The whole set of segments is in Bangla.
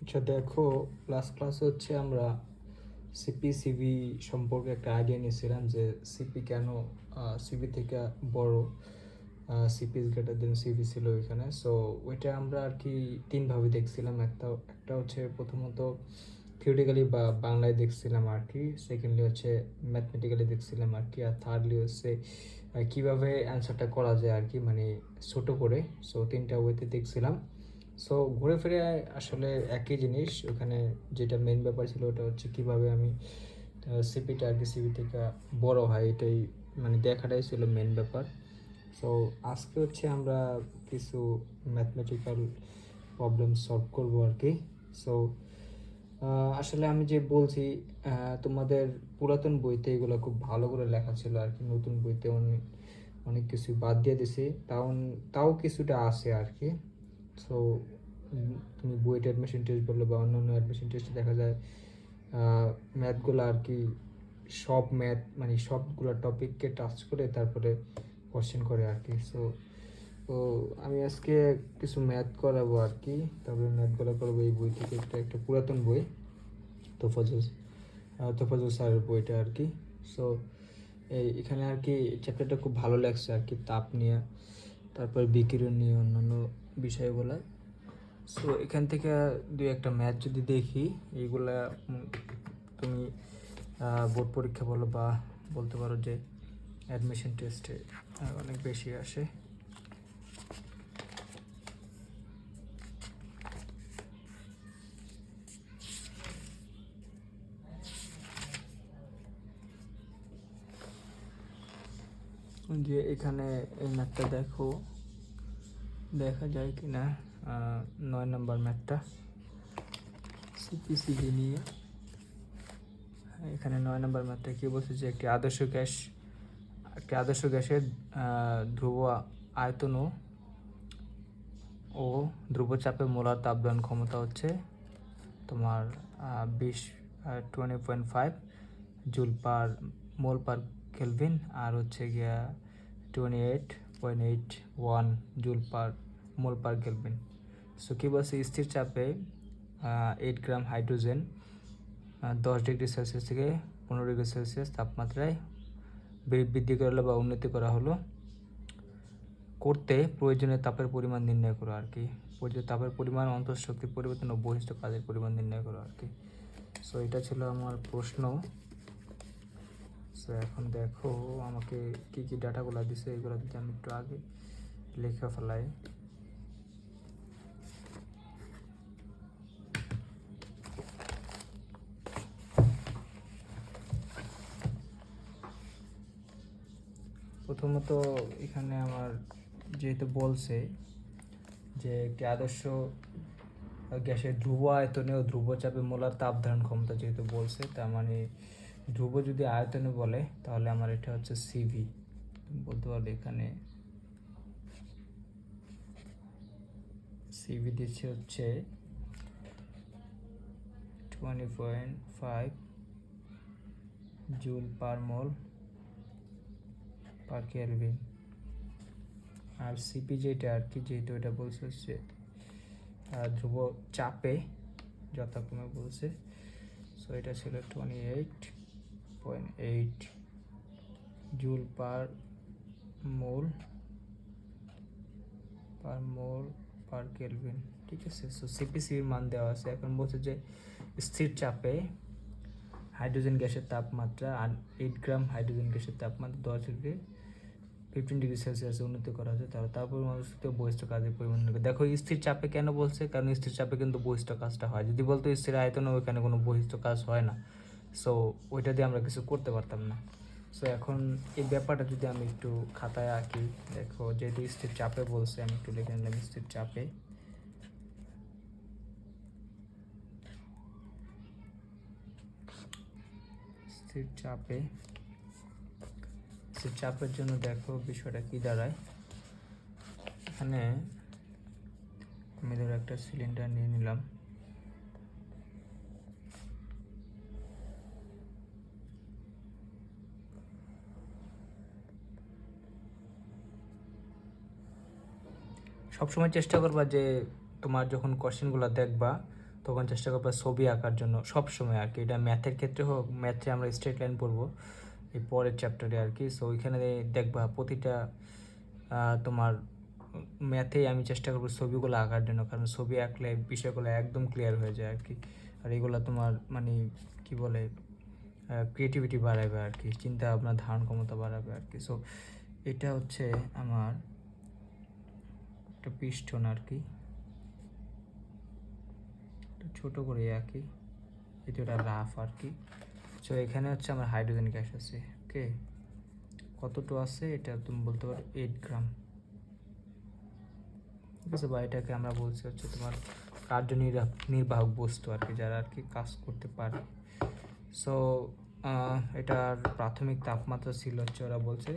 আচ্ছা দেখো, লাস্ট ক্লাসে হচ্ছে আমরা সিপি সিভি সম্পর্কে একটা আইডিয়া নিয়েছিলাম যে সিপি কেন সিভি থেকে বড়, CP is greater than CV ছিল ওইখানে। সো ওইটা আমরা আর কি তিনভাবে দেখছিলাম। একটা একটা হচ্ছে প্রথমত থিওরিটিক্যালি বা বাংলায় দেখছিলাম আর কি, সেকেন্ডলি হচ্ছে ম্যাথমেটিক্যালি দেখছিলাম আর কি, আর থার্ডলি হচ্ছে কীভাবে অ্যান্সারটা করা যায় আর কি, মানে ছোটো করে। সো তিনটা ওয়েতে দেখছিলাম। সো ঘুরে ফিরে আসলে একই জিনিস। ওখানে যেটা মেন ব্যাপার ছিল ওটা হচ্ছে কিভাবে আমি সিপিটা আর কি সিবি থেকে বড় হয়, এটাই মানে দেখাটাই ছিল মেন ব্যাপার। সো আজকে হচ্ছে আমরা কিছু ম্যাথমেটিক্যাল প্রবলেম সলভ করবো আর কি। সো আসলে আমি যে বলছি, তোমাদের পুরাতন বইতে এগুলো খুব ভালো করে লেখা ছিল আর কি, নতুন বইতে অনেক অনেক কিছু বাদ দিয়ে দিছি, তাও তাও কিছুটা আছে আর কি। সো তুমি বুয়েট অ্যাডমিশন টেস্ট বললে বা অন্যান্য অ্যাডমিশন টেস্টে দেখা যায় ম্যাথগুলো আর কি, সব ম্যাথ মানে সবগুলো টপিককে টাচ করে তারপরে কোশ্চেন করে আর কি। সো তো আমি আজকে কিছু ম্যাথ করাবো আর কি, তারপরে ম্যাথগুলো করবো এই বই থেকে। একটা একটা পুরাতন বই, তোফাজুল তোফাজুল স্যারের বইটা আর কি। সো এখানে আর কি চ্যাপ্টারটা খুব ভালো লাগছে আর কি, তাপ নিয়ে, তারপর বিকিরণ নিয়ে অন্যান্য বিষয়গুলো। সো এখান থেকে দুই একটা ম্যাথ যদি দেখি, এইগুলা তুমি বোর্ড পরীক্ষা বলো বা বলতে পারো যে অ্যাডমিশন টেস্টে অনেক বেশি আসে। যে এখানে এই ম্যাথটা দেখো, দেখা যায় কি না, 9 নম্বর ম্যাথটা সিপিসিবি নিয়ে। এখানে 9 নম্বর ম্যাথটা কী বলছে যে একটি আদর্শ গ্যাসের ধ্রুব আয়তন ও ধ্রুব চাপে মোলার তাপদান ক্ষমতা হচ্ছে তোমার 20.5 জুল পার মোল পার কেলভিন, আর হচ্ছে গিয়া 28.81 জুল পার মোল পার কেলভিন। সো কী বলছে, স্থির চাপে 8 গ্রাম হাইড্রোজেন 10 ডিগ্রি সেলসিয়াস থেকে 15 ডিগ্রি সেলসিয়াস তাপমাত্রায় বৃদ্ধি করা হলো বা উন্নতি করা হলো করতে প্রয়োজনীয় তাপের পরিমাণ নির্ণয় করো আর কি। প্রয়োজনীয় তাপের পরিমাণ, অন্তঃশক্তির পরিবর্তন ও বহিষ্ঠ কাজের পরিমাণ নির্ণয় করো আর কি। সো এটা ছিল আমার প্রশ্ন। সো এখন দেখো আমাকে কী কী ডাটাগুলো দিছে, এগুলো যদি আমি একটু আগে লিখে ফেলাই। প্রথমত এখানে আমার যেহেতু বলছে যে একটি আদর্শ গ্যাসের ধ্রুব আয়তনে ও ধ্রুব চাপে মোলার তাপ ধারণ ক্ষমতা যেহেতু বলছে, তার মানে ধ্রুব যদি আয়তনে বলে তাহলে আমার এটা হচ্ছে সিভি বলতে পারবে। এখানে সিভি দিচ্ছে হচ্ছে 20.5 জুল পার মোল পার কেলভিন। আর সিপি যেটা আর কি, যেহেতু এটা বলছে হচ্ছে ধ্রুব চাপে যথাক্রমে বলছে, সো এটা ছিল 28.8 জুল পার মোল পার কেলভিন, ঠিক আছে। সো সিপিসির মান দেওয়া আছে। এখন বলছে যে স্থির চাপে হাইড্রোজেন গ্যাসের তাপমাত্রা 8 গ্রাম হাইড্রোজেন গ্যাসের তাপমাত্রা 10 ডিগ্রি 15 ডিগ্রি সেলসিয়াসে উন্নতি করা হয়েছে, তারপর মানুষকে বহিষ্ঠ কাজের পরিমাণ। দেখো স্থির চাপে কেন বলছে, কারণ স্থির চাপে কিন্তু বহিষ্ঠ কাজটা হয়। যদি বলতো স্থির আয়তনে, ওইখানে কোনো বহিষ্ঠ কাজ হয় না। সো ওইটা দিয়ে আমরা কিছু করতে পারতাম না। সো এখন এই ব্যাপারটা যদি আমি একটু খাতায় আঁকি, দেখো যেহেতু স্থির চাপে বলছে, আমি একটু লিখে নিলাম স্থির চাপে। স্থির চাপের জন্য দেখো বিষয়টা কি দাঁড়ায়। এখানে আমি ধরো একটা সিলিন্ডার নিয়ে নিলাম, সবসময় চেষ্টা করবা যে তোমার যখন কোশ্চেনগুলো দেখবা তখন চেষ্টা করবো ছবি আঁকার জন্য সব সময় আর কি। এটা ম্যাথের ক্ষেত্রে হোক, ম্যাথে আমরা স্ট্রেট লাইন পড়বো এই পরের চ্যাপ্টারে আর কি। সো ওইখানে দেখবা প্রতিটা তোমার ম্যাথেই আমি চেষ্টা করবো ছবিগুলো আঁকার জন্য, কারণ ছবি আঁকলে বিষয়গুলো একদম ক্লিয়ার হয়ে যায় আর কি। আর এগুলো তোমার মানে কি বলে ক্রিয়েটিভিটি বাড়াবে আর কি, চিন্তা ভাবনা ধারণ ক্ষমতা বাড়াবে আর কি। সো এটা হচ্ছে আমার একটা পিস্টন আর কি, ছোট করে আঁকি, এটা রাফ আর কি। সো এখানে হচ্ছে আমার হাইড্রোজেন গ্যাস আছে, ওকে। কতটুকু আছে এটা তুমি বলতে পারো 8 গ্রাম, ঠিক আছে। বা এটাকে আমরা বলছি হচ্ছে তোমার কার্যনির্বাহক বস্তু আর কি, যারা আর কি কাজ করতে পারে। সো এটার প্রাথমিক তাপমাত্রা ছিল হচ্ছে ওরা বলছে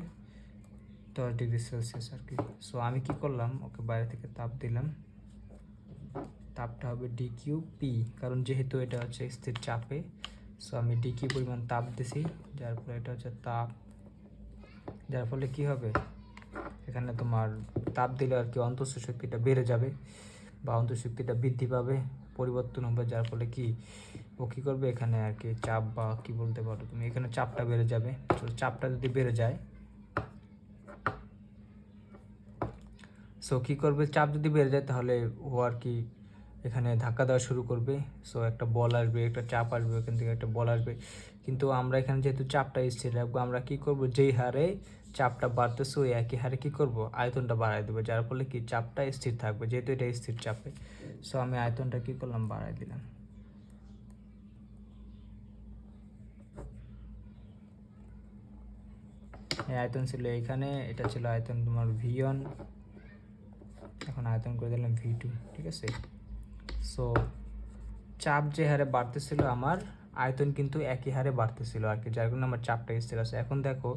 10 ডিগ্রি সেলসিয়াস আর কি। সো আমি কি করলাম, ওকে বাইরে থেকে তাপ দিলাম, তাপটা হবে ডিকিউপি, কারণ যেহেতু এটা হচ্ছে স্থির চাপে। সো আমি ডিকিউ পরিমাণ তাপ দিছি, যার ফলে এটা হচ্ছে তাপ, যার ফলে কি হবে এখানে তোমার তাপ দিলে আর কি অন্তঃস্থ শক্তিটা বেড়ে যাবে বা অন্তঃশক্তিটা বৃদ্ধি পাবে, পরিবর্তন হবে, যার ফলে কি ও কী করবে এখানে আর কি চাপ বা কি বলতে পারো তুমি, এখানে চাপটা বেড়ে যাবে। তো চাপটা যদি বেড়ে যায়, সো কী করবে, চাপ যদি বেড়ে যায় তাহলে ও আর কি এখানে ধাক্কা দেওয়া শুরু করবে। সো একটা বল আসবে, একটা চাপ আসবে, ওখান থেকে একটা বল আসবে। কিন্তু আমরা এখানে যেহেতু চাপটা স্থির রাখবো, আমরা কী করবো, যেই হারে চাপটা বাড়তেছে ওই একই হারে কী করবো, আয়তনটা বাড়াই দেবো, যার ফলে কি চাপটা স্থির থাকবে, যেহেতু এটা স্থির চাপে। সো আমি আয়তনটা কী করলাম, বাড়াই দিলাম। এই আয়তন ছিল এইখানে, এটা ছিল আয়তন তোমার V1, এখন আয়তন করে দিলাম V2, ঠিক আছে। সো চাপ যে হারে বাড়তেছিল আমার আয়তন কিন্তু একই হারে বাড়তেছিল আর কি, যার কারণে আমার চাপটা স্থির আছে। এখন দেখো,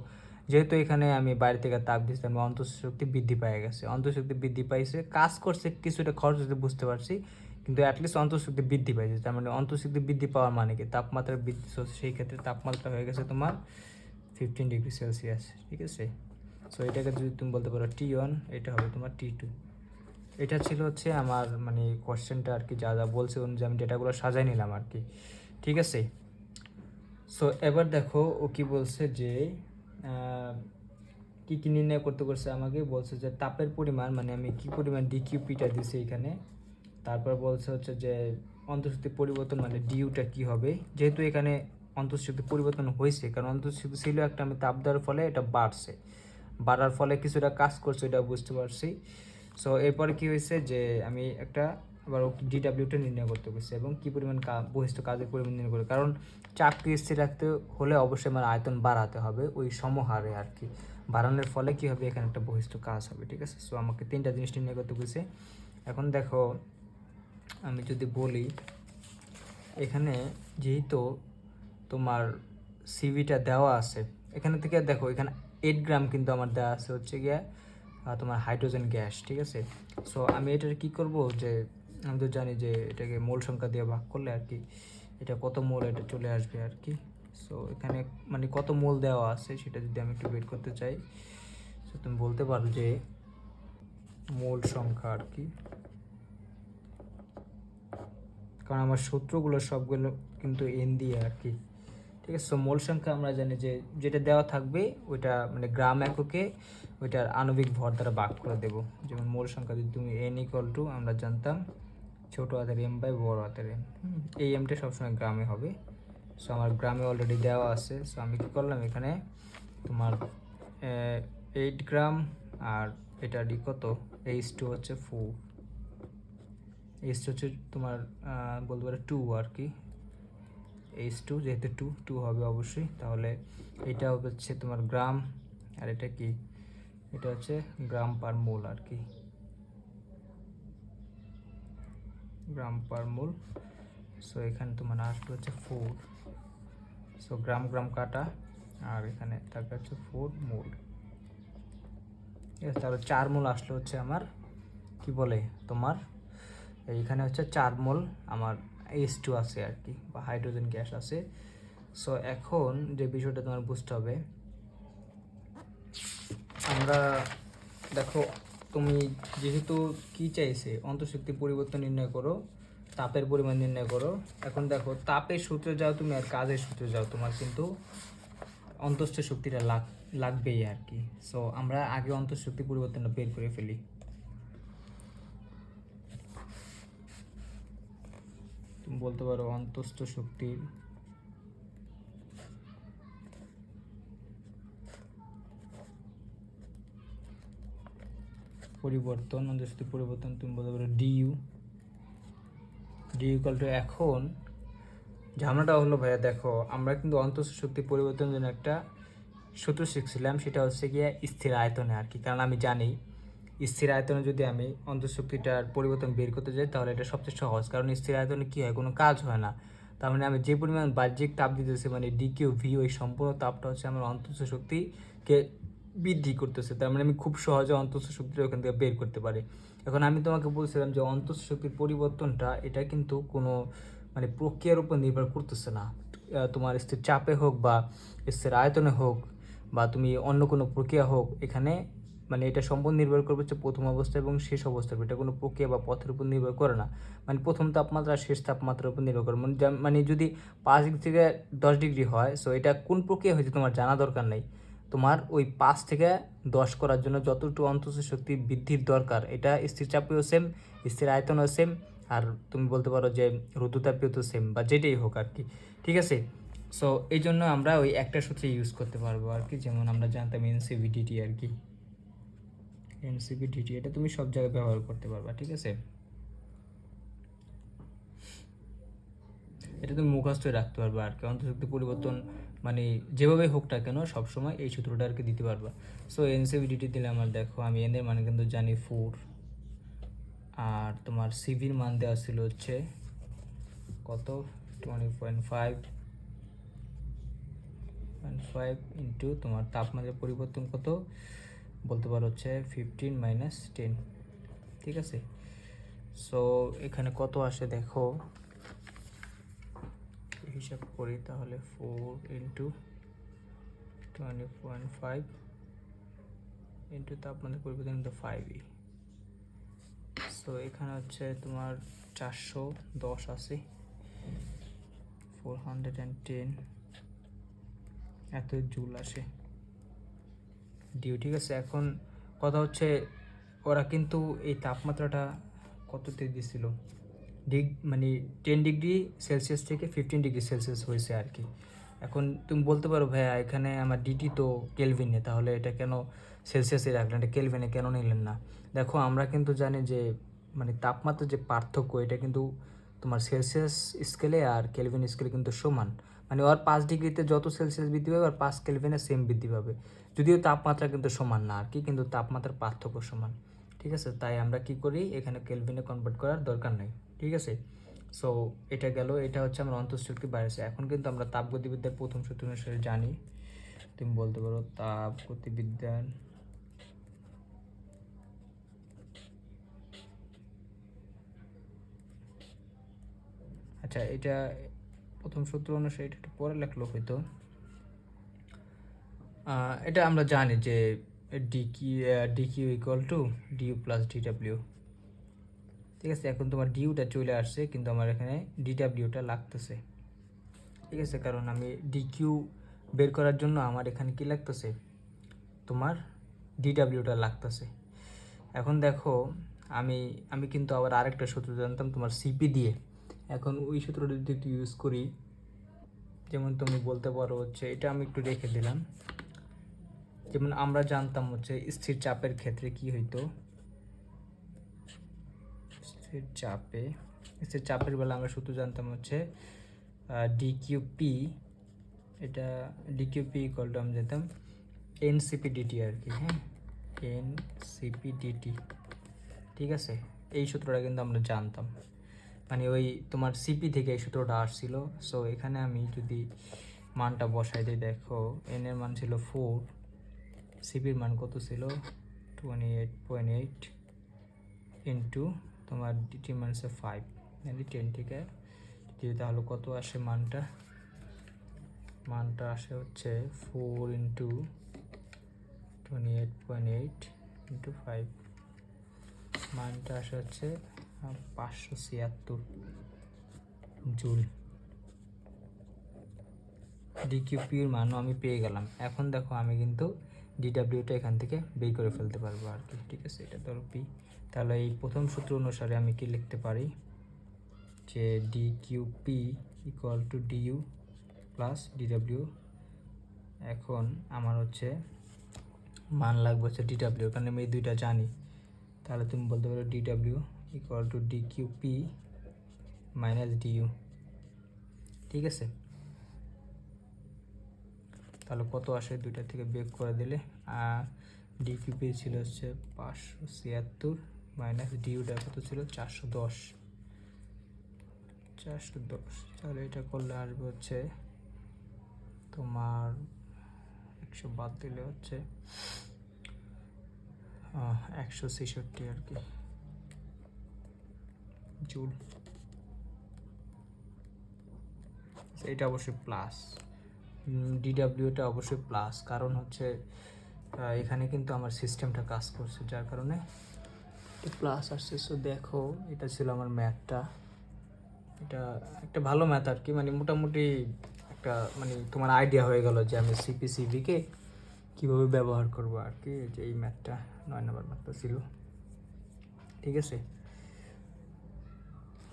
যেহেতু এখানে আমি বাইরে থেকে তাপ দিচ্ছি, আমি অন্তঃশক্তি বৃদ্ধি পেয়ে গেছে, অন্তঃশক্তি বৃদ্ধি পাইছে, কাজ করছে কিছুটা, খরচ হতে বুঝতে পারছি, কিন্তু অ্যাটলিস্ট অন্তঃশক্তি বৃদ্ধি পাইছে। তার মানে অন্তঃশক্তি বৃদ্ধি পাওয়ার মানে কি, তাপমাত্রা বৃদ্ধি, সেই ক্ষেত্রে তাপমাত্রা হয়ে গেছে তোমার 15 ডিগ্রি সেলসিয়াস, ঠিক আছে। সো এটাকে যদি তুমি বলতে পারো T1, এটা হবে তোমার T2। এটা ছিল হচ্ছে আমার মানে কোশ্চেনটা আর কি, যা যা বলছে অনুযায়ী আমি ডেটাগুলো সাজাই নিলাম আর কি, ঠিক আছে। সো এবার দেখো ও কি বলছে যে কি কি নির্ণয় করতে করছে, আমাকে বলছে যে তাপের পরিমাণ, মানে আমি কি পরিমাণ ডিকিউপিটা দিছি এখানে, তারপর বলছে হচ্ছে যে অন্তঃশক্তি পরিবর্তন মানে ডিউটা কি হবে, যেহেতু এখানে অন্তঃশক্তি পরিবর্তন হয়েছে, কারণ অন্তঃশক্তি ছিল একটা, আমি তাপ দেওয়ার ফলে এটা বাড়ছে, বাড়ার ফলে কিছুটা কাজ করছে, এটা বুঝতে পারছি। সো এরপরে কি হয়েছে যে আমি একটা আবার ডিডাব্লিউটা নির্ণয় করতে পারছি, এবং কী পরিমাণ বহিষ্ঠ কাজের পরিমাণ নির্ণয় করে, কারণ চাপকে স্থির রাখতে হলে অবশ্যই আমার আয়তন বাড়াতে হবে ওই সমহারে আর কি, বাড়ানোর ফলে কী হবে, এখানে একটা বহিষ্ঠ কাজ হবে, ঠিক আছে। সো আমাকে 3টা জিনিস নির্ণয় করতে বলছে। এখন দেখো আমি যদি বলি, এখানে যেহেতু তোমার সিভিটা দেওয়া আছে, এখানে থেকে দেখো এখানে 8 গ্রাম কিন্তু আমার দেওয়া আছে হচ্ছে গিয়ে তোমার হাইড্রোজেন গ্যাস, ঠিক আছে। সো আমি এটার কি করব, যে আমি তো জানি যে এটাকে মোল সংখ্যা দিয়ে ভাগ করলে আর কি এটা কত মোল এটা চলে আসবে আর কি। সো এখানে মানে কত মোল দেওয়া আছে সেটা যদি আমি একটু বের করতে চাই, সো তুমি বলতে পারো যে মোল সংখ্যা আর কি, কারণ আমার সূত্রগুলো সবগুলো কিন্তু এন দিয়ে আর কি, ঠিক আছে। সো মোল সংখ্যা আমরা জানি যে যেটা দেওয়া থাকবে ওইটা মানে গ্রাম এককে ওইটার আণবিক ভর দ্বারা ভাগ করে দেবো। যেমন মোল সংখ্যা যদি তুমি N=, আমরা জানতাম ছোটো হাতের M বাই বড় হাতের M, এই এমটা সবসময় গ্রামে হবে। সো আমার গ্রামে অলরেডি দেওয়া আছে। সো আমি কী করলাম, এখানে তোমার 8 গ্রাম আর এটা ডি কত, H2 হচ্ছে 4, H2 হচ্ছে তোমার বলতে পারো 2 আর কি, H2 যেহেতু 2 হবে অবশ্যই, তাহলে এটা হচ্ছে তোমার গ্রাম, আর এটা কি, এটা হচ্ছে গ্রাম পার মোল আর কি, গ্রাম পার মোল। সো এখানে তোমার আসবে হচ্ছে 4, সো গ্রাম গ্রাম কাটা, আর এখানে থাকবে হচ্ছে 4 মোল, ঠিক আছে। তাহলে 4 মোল আসলে হচ্ছে আমার কি বলে তোমার, এইখানে হচ্ছে 4 মোল আমার H2 আছে আর কি, বা হাইড্রোজেন গ্যাস আছে। সো এখন যে বিষয়টা তোমার বুঝতে হবে, আমরা দেখো তুমি যেহেতু কি চাইছে অন্তঃশক্তি পরিবর্তন নির্ণয় করো, তাপের পরিমাণ নির্ণয় করো। এখন দেখো তাপের সূত্রে যাও তুমি আর কাজের সূত্রে যাও, তোমার কিন্তু অন্তঃস্থ শক্তিটা লাগবেই আর কি। সো আমরা আগে অন্তঃস্থ শক্তি পরিবর্তনটা বের করে ফেলি। তুমি বলতে পারো অন্তঃস্থ শক্তির পরিবর্তন, অন্তঃস্থ শক্তির পরিবর্তন তুমি বলতে পারো ডিইউ। ডিইউ ইকুয়াল টু, এখন ঝামেলাটা হলো ভাইয়া দেখো আমরা কিন্তু অন্তঃস্থ শক্তি পরিবর্তনের জন্য একটা সূত্র শিখছিলাম, সেটা হচ্ছে গিয়ে স্থির আয়তনে আর কি। কারণ আমি জানি স্থির আয়তনে যদি আমি অন্তঃস্থ শক্তিটার পরিবর্তন বের করতে যাই তাহলে এটা সবচেয়ে সহজ, কারণ স্থির আয়তনে কী হয়, কোনো কাজ হয় না। তার মানে আমি যে পরিমাণ বাহ্যিক তাপ দিতেছি মানে ডিকিউ ভি, ওই সম্পূর্ণ তাপটা হচ্ছে আমার অন্তঃস্থ শক্তিকে বৃদ্ধি করতেছে। তার মানে আমি খুব সহজে অন্তঃস্থ শক্তিটা ওখান থেকে বের করতে পারি। এখন আমি তোমাকে বলছিলাম যে অন্তঃস্থ শক্তির পরিবর্তনটা এটা কিন্তু কোনো মানে প্রক্রিয়ার উপর নির্ভর করতেছে না। তোমার স্থির চাপে হোক বা স্থির আয়তনে হোক বা তুমি অন্য কোনো প্রক্রিয়া হোক, এখানে মানে এটা সম্পূর্ণ নির্ভর করবে হচ্ছে প্রথম অবস্থা এবং শেষ অবস্থার উপর। এটা কোনো প্রক্রিয়া বা পথের উপর নির্ভর করে না। মানে প্রথম তাপমাত্রা শেষ তাপমাত্রার উপর নির্ভর করে। মানে যদি 5 ডিগ্রি থেকে 10 ডিগ্রি হয়, সো এটা কোন প্রক্রিয়া হয়েছে তোমার জানা দরকার নেই। তোমার ওই 5 থেকে 10 করার জন্য যতটুকু অন্তঃস্থ শক্তি বৃদ্ধির দরকার, এটা স্থির চাপেও সেম, স্থির আয়তনও সেম, আর তুমি বলতে পারো যে রুদ্ধতাপীয় তো সেম, বা যেটাই হোক আর কি। ঠিক আছে। সো এই জন্য আমরা ওই একটা সূত্রে ইউজ করতে পারবো আর কি। যেমন আমরা জানতাম এনসিভিডিটি আর কি, এনসিভিডিটি এটা তুমি সব জায়গায় ব্যবহার করতে পারবা। ঠিক আছে, এটা তুমি মুখস্থ রাখতে পারবা আর কি। অন্তঃশক্তি পরিবর্তন মানে যেভাবে হোক না কেন সবসময় এই সূত্রটা আর কি দিতে পারবা। সো এনসিভিডিটি দিলে আমার দেখো আমি এনের মানে কিন্তু জানি 4, আর তোমার সিভির মান দেওয়া ছিল হচ্ছে কত 20.5 ইন্টু তোমার তাপমাত্রার পরিবর্তন কত বলতে পারো হচ্ছে 15 - 10। ঠিক আছে। সো এখানে কত আসে দেখো, হিসাব করি তাহলে 4 ইন্টু 20.5 ইন্টু তাপমাত্রা পরিবর্তন ইন্টু 5E। সো এখানে হচ্ছে তোমার 410 আছে, 410 এত জুল আসে ডিউ। ঠিক আছে। এখন কথা হচ্ছে ওরা কিন্তু এই তাপমাত্রাটা কততে দিছিল, মানে 10 ডিগ্রি সেলসিয়াস থেকে 15 ডিগ্রি সেলসিয়াস হয়েছে আর কি। এখন তুমি বলতে পারো ভাইয়া এখানে আমার ডিটি তো কেলভিনে, তাহলে এটা কেন সেলসিয়াসে রাখলেন, এটা কেলভিনে কেন নিলেন না? দেখো আমরা কিন্তু জানি যে মানে তাপমাত্রার যে পার্থক্য এটা কিন্তু তোমার সেলসিয়াস স্কেলে আর কেলভিন স্কেলে কিন্তু সমান। মানে ওর 5 ডিগ্রিতে যত সেলসিয়াস বৃদ্ধি পাবে আর 5 কেলভিনে সেম বৃদ্ধি পাবে, যদিও তাপমাত্রা কিন্তু সমান না আর কি, কিন্তু তাপমাত্রার পার্থক্য সমান। ঠিক আছে, তাই আমরা কি করি এখানে কেলভিনে কনভার্ট করার দরকার নেই। ঠিক আছে। সো এটা গেল, এটা হচ্ছে আমার অন্তঃশক্তি বাইরেছে। এখন কিন্তু আমরা তাপগতিবিদ্যার প্রথম সূত্র অনুসারে জানি, তুমি বলতে পারো তাপগতিবিদ্যার আচ্ছা এটা প্রথম সূত্র অনুসারে এটা একটু পরে লেখলো হয়তো। এটা আমরা জানি যে d q equal to d u plus ডিডাব্লিউ। ঠিক আছে। এখন তোমার ডিউটা চলে আসছে কিন্তু আমার এখানে ডিডাব্লিউটা লাগতেছে। ঠিক আছে, কারণ আমি ডিকিউ বের করার জন্য আমার এখানে কি লাগতেছে, তোমার ডিডাব্লিউটা লাগতেছে। এখন দেখো আমি আমি কিন্তু আবার আরেকটা সূত্র জানতাম তোমার সিপি দিয়ে। এখন ওই সূত্রটা যদি একটু ইউজ করি, যেমন তুমি বলতে পারো হচ্ছে এটা আমি একটু রেখে দিলাম। যেমন আমরা জানতাম হচ্ছে স্থির চাপের ক্ষেত্রে কি হইতো, স্থির চাপের বেলা আমরা সূত্র জানতাম হচ্ছে ডিকিউপি, এটা ডিকিউপি ইকুয়াল টু আমরা জানতাম এনসিপি ডিটি আর কি। হ্যাঁ, এনসিপি ডিটি। ঠিক আছে, এই সূত্রটা কিন্তু আমরা জানতাম, মানে ওই তোমার সিপি থেকে এই সূত্রটা আসছিল। সো এখানে আমি যদি মানটা বসাই দিই, দেখো এন এর মান ছিল 4, সিপির মান কত ছিল 28.8 ইন্টু তোমার ডিটি মান হচ্ছে 5, মানে 10 থেকে যদি তাহলে কত আসে মানটা আসে হচ্ছে 4 ইন্টু 28.8 ইন্টু 5, মানটা আসে হচ্ছে 576। জুল। ডিকিউপির মানও আমি পেয়ে গেলাম। এখন দেখো আমি কিন্তু ডিডাব্লিউটা এখান থেকে বের করে ফেলতে পারবো আর কি, ঠিক আছে। এটা ধরো পি, তাহলে এই প্রথম সূত্র অনুসারে আমি কি লিখতে পারি যে DQP equal to DU plus DW. এখন আমার হচ্ছে মান লাগবে হচ্ছে ডিডাব্লিউ, কারণ আমি এই দুইটা জানি। তাহলে তুমি বলতে পারো DW equal to DQP minus DU, ঠিক আছে। তাহলে কত আসে দুইটা থেকে বের করে দিলে, ডিকিউপি ছিল হচ্ছে 576 মাইনাস ডিইউটা কত ছিল 410। তাহলে এটা করলে আসবে হচ্ছে তোমার 100 বাদ দিলে হচ্ছে 166 আর কি জুল। এটা অবশ্যই প্লাস, ডিডাব্লিউটা অবশ্যই প্লাস, কারণ হচ্ছে এখানে কিন্তু আমার সিস্টেমটা কাজ করছে, যার কারণে প্লাস আসছে। সো দেখো এটা ছিল আমার ম্যাথটা, এটা একটা ভালো ম্যাথ আর কি, মানে মোটামুটি একটা মানে তোমার আইডিয়া হয়ে গেল যে আমি সিপিসিভিকে কীভাবে ব্যবহার করব আর কি। যে এই ম্যাথটা 9 নম্বর ম্যাথটা ছিল, ঠিক আছে।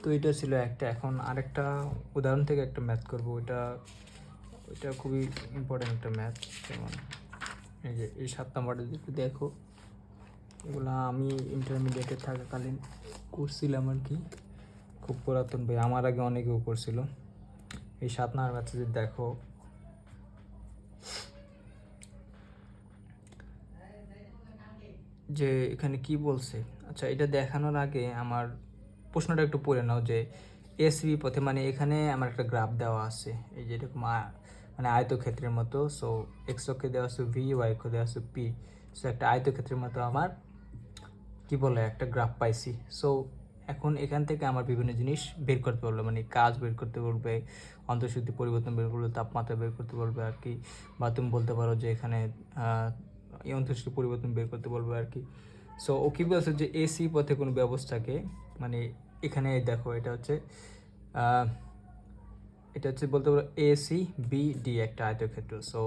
তো এটা ছিল একটা। এখন আরেকটা উদাহরণ থেকে একটা ম্যাথ করব, ওইটা খুবই ইম্পর্টেন্ট একটা ম্যাথ। যেমন এই যে এই 7 নম্বরটা একটু দেখো, এগুলো আমি ইন্টারমিডিয়েটে থাকাকালীন করছিলাম আর কি, খুব পুরাতন বই, আমার আগে অনেকেও করছিল। এই 7 নম্বর ম্যাথে যদি দেখো, যে এখানে কি বলছে। আচ্ছা, এটা দেখানোর আগে আমার প্রশ্নটা একটু পড়ে নাও যে এসবি পথে, মানে এখানে আমার একটা গ্রাফ দেওয়া আছে, এই যে এরকম মানে আয়তক্ষেত্রের মতো। সো এক্স অক্ষে দেওয়া আছে ভি, ওয়াই অক্ষে দেওয়া আছে পি। সো একটা আয়তক্ষেত্রের মতো আমার কি বলে একটা গ্রাফ পাইছি। সো এখন এখান থেকে আমার বিভিন্ন জিনিস বের করতে বলবে, মানে কাজ বের করতে বলবে, অন্তঃশুদ্ধি পরিবর্তন বের করবে, তাপমাত্রা বের করতে বলবে আর কি, বা তুমি বলতে পারো যে এখানে এই অন্তঃশুদ্ধি পরিবর্তন বের করতে বলবে আর কি। সো ও কী বলছে যে এসি পথে কোনো ব্যবস্থাকে, মানে এখানে দেখো এটা হচ্ছে বলতে পারো এসি বি ডি একটা আয়তক্ষেত্র। সো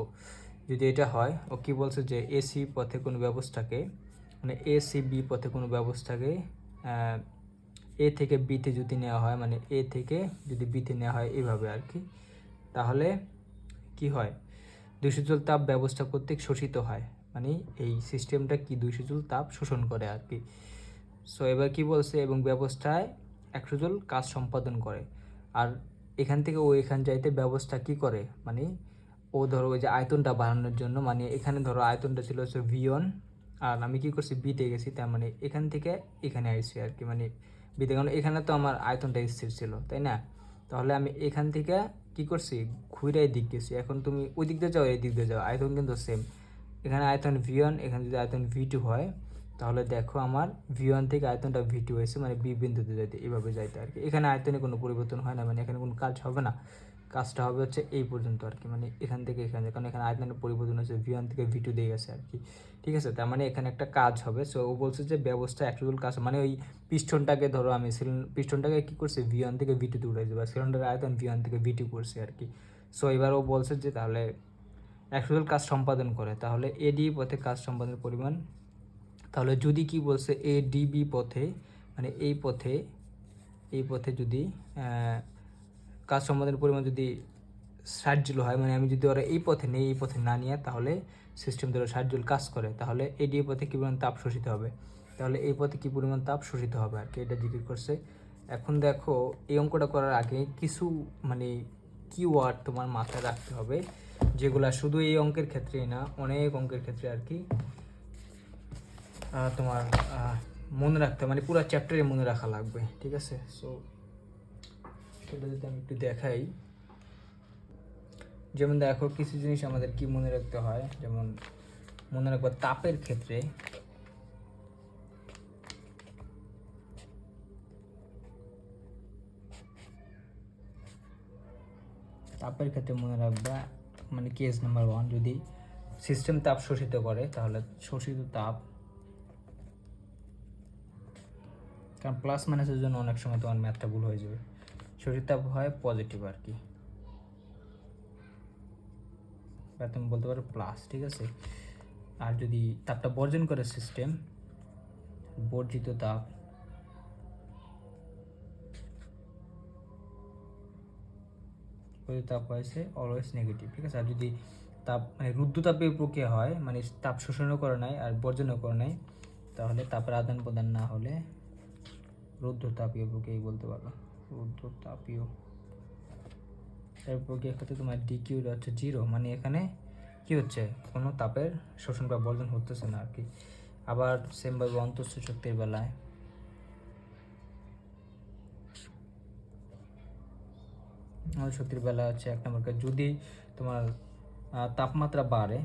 যদি এটা হয়, ও কী বলছে যে এসি পথে কোনো ব্যবস্থাকে, মানে এসি বি পথে কোনো ব্যবস্থাকে এ থেকে বিতে যদি নেওয়া হয়, মানে এ থেকে যদি বিতে নেওয়া হয় এইভাবে আর কি, তাহলে কি হয়, 200 জুল তাপ ব্যবস্থা কর্তৃক শোষিত হয়, মানে এই সিস্টেমটা কি 200 জুল তাপ শোষণ করে আর কি। সো এবার কি বলছে, এবং ব্যবস্থায় 100 জুল কাজ সম্পাদন করে। আর এখান থেকে ও এখান যাইতে ব্যবস্থা কি করে, মানে ও ধরো ওই যে আয়তনটা বাড়ানোর জন্য, মানে এখানে ধরো আয়তনটা ছিল হচ্ছে V1, আর আমি কি করছি বিতে গেছি, তার মানে এখান থেকে এখানে আসছি আর কি, মানে বিতে, কারণ এখানে তো আমার আয়তনটা স্থির ছিল, তাই না। তাহলে আমি এখান থেকে কি করছি, ঘুরে দিক গেছি। এখন তুমি ওই দিক দিয়ে যাও, এই দিক দিয়ে যাও, আয়তন কিন্তু সেম। এখানে আয়তন V1, এখানে যদি আয়তন V2 হয়, তাহলে দেখো আমার V1 থেকে আয়তনটা V2 হয়েছে, মানে বি বিন্দুতে যাইতে এইভাবে যাইতে আর কি। এখানে আয়তনে কোনো পরিবর্তন হয় না, মানে এখানে কোনো কাজ হবে না, কাজটা হবে হচ্ছে এই পর্যন্ত আর কি, মানে এখান থেকে এখানে, কারণ এখানে আয়তনের পরিবর্তন হচ্ছে V1 থেকে V2 দিয়ে গেছে আর কি, ঠিক আছে। তার মানে এখানে একটা কাজ হবে। সো ও বলছে যে ব্যবস্থা অ্যাকচুয়াল কাজ, মানে ওই পিস্টনটাকে ধরো আমি পিস্টনটাকে কী করছি V1 থেকে V2 তে উঠাইছি, বা সিলিন্ডারের আয়তন V1 থেকে V2 করছি আর কি। সো এবার ও বলছে যে তাহলে অ্যাকচুয়াল কাজ সম্পাদন করে, তাহলে এডি পথে কাজ সম্পাদনের পরিমাণ, তাহলে যদি কি বলছে এডিবি পথে, মানে এই পথে যদি কাজ সম্পাদনের পরিমাণ যদি 60 জুল হয়, মানে আমি যদি ওরা এই পথে নেই, এই পথে না নিয়ে, তাহলে সিস্টেম ধরো 60 জুল কাজ করে, তাহলে এডি পথে কী পরিমাণ তাপ শোষিত হবে, তাহলে এই পথে কী পরিমাণ তাপ শোষিত হবে আর কি, এটা জিজ্ঞেস করছে। এখন দেখো এই অঙ্কটা করার আগে কিছু মানে কিওয়ার্ড তোমার মাথায় রাখতে হবে, যেগুলা শুধু এই অঙ্কের ক্ষেত্রেই না, অনেক অঙ্কের ক্ষেত্রে আর কি তোমার মনে রাখতে, মানে পুরো চ্যাপ্টারে মনে রাখা লাগবে, ঠিক আছে। সো সেটা যদি আমি একটু দেখাই, যেমন দেখো কিছু জিনিস আমাদের কি মনে রাখতে হয়, যেমন মনে রাখবো তাপের ক্ষেত্রে, মনে রাখবা মানে কেস নাম্বার 1, যদি সিস্টেম তাপ শোষিত করে, তাহলে শোষিত তাপ, কারণ প্লাস মাইনাসের জন্য অনেক সময় তোমার ম্যাথটা ভুল হয়ে যাবে। শরীর তাপ হয় পজিটিভ আর কি, বা তুমি বলতে পারো প্লাস, ঠিক আছে। আর যদি তাপটা বর্জন করে সিস্টেম, বর্জিত তাপ তাপ হয়েছে অলওয়েজ নেগেটিভ, ঠিক আছে। আর যদি তাপ মানে রুদ্ধতাপীয় প্রক্রিয়া হয়, মানে তাপ শোষণও করে নাই আর বর্জনও করে নাই, তাহলে তাপের আদান প্রদান না হলে রুদ্ধতাপীয় প্রক্রিয়া বলতে পারো। রুদ্ধতাপীয় এর প্রক্রিয়ার ক্ষেত্রে তোমার ডিকিউটা হচ্ছে 0, মানে এখানে কি হচ্ছে, কোনো তাপের শোষণ বা বর্জন হতেছে না আর কি। আবার সেমভাবে অন্তঃস্থ শক্তির বেলায় শক্তির বেলা হচ্ছে 1 নম্বর কাজ, যদি তোমার তাপমাত্রা বাড়লে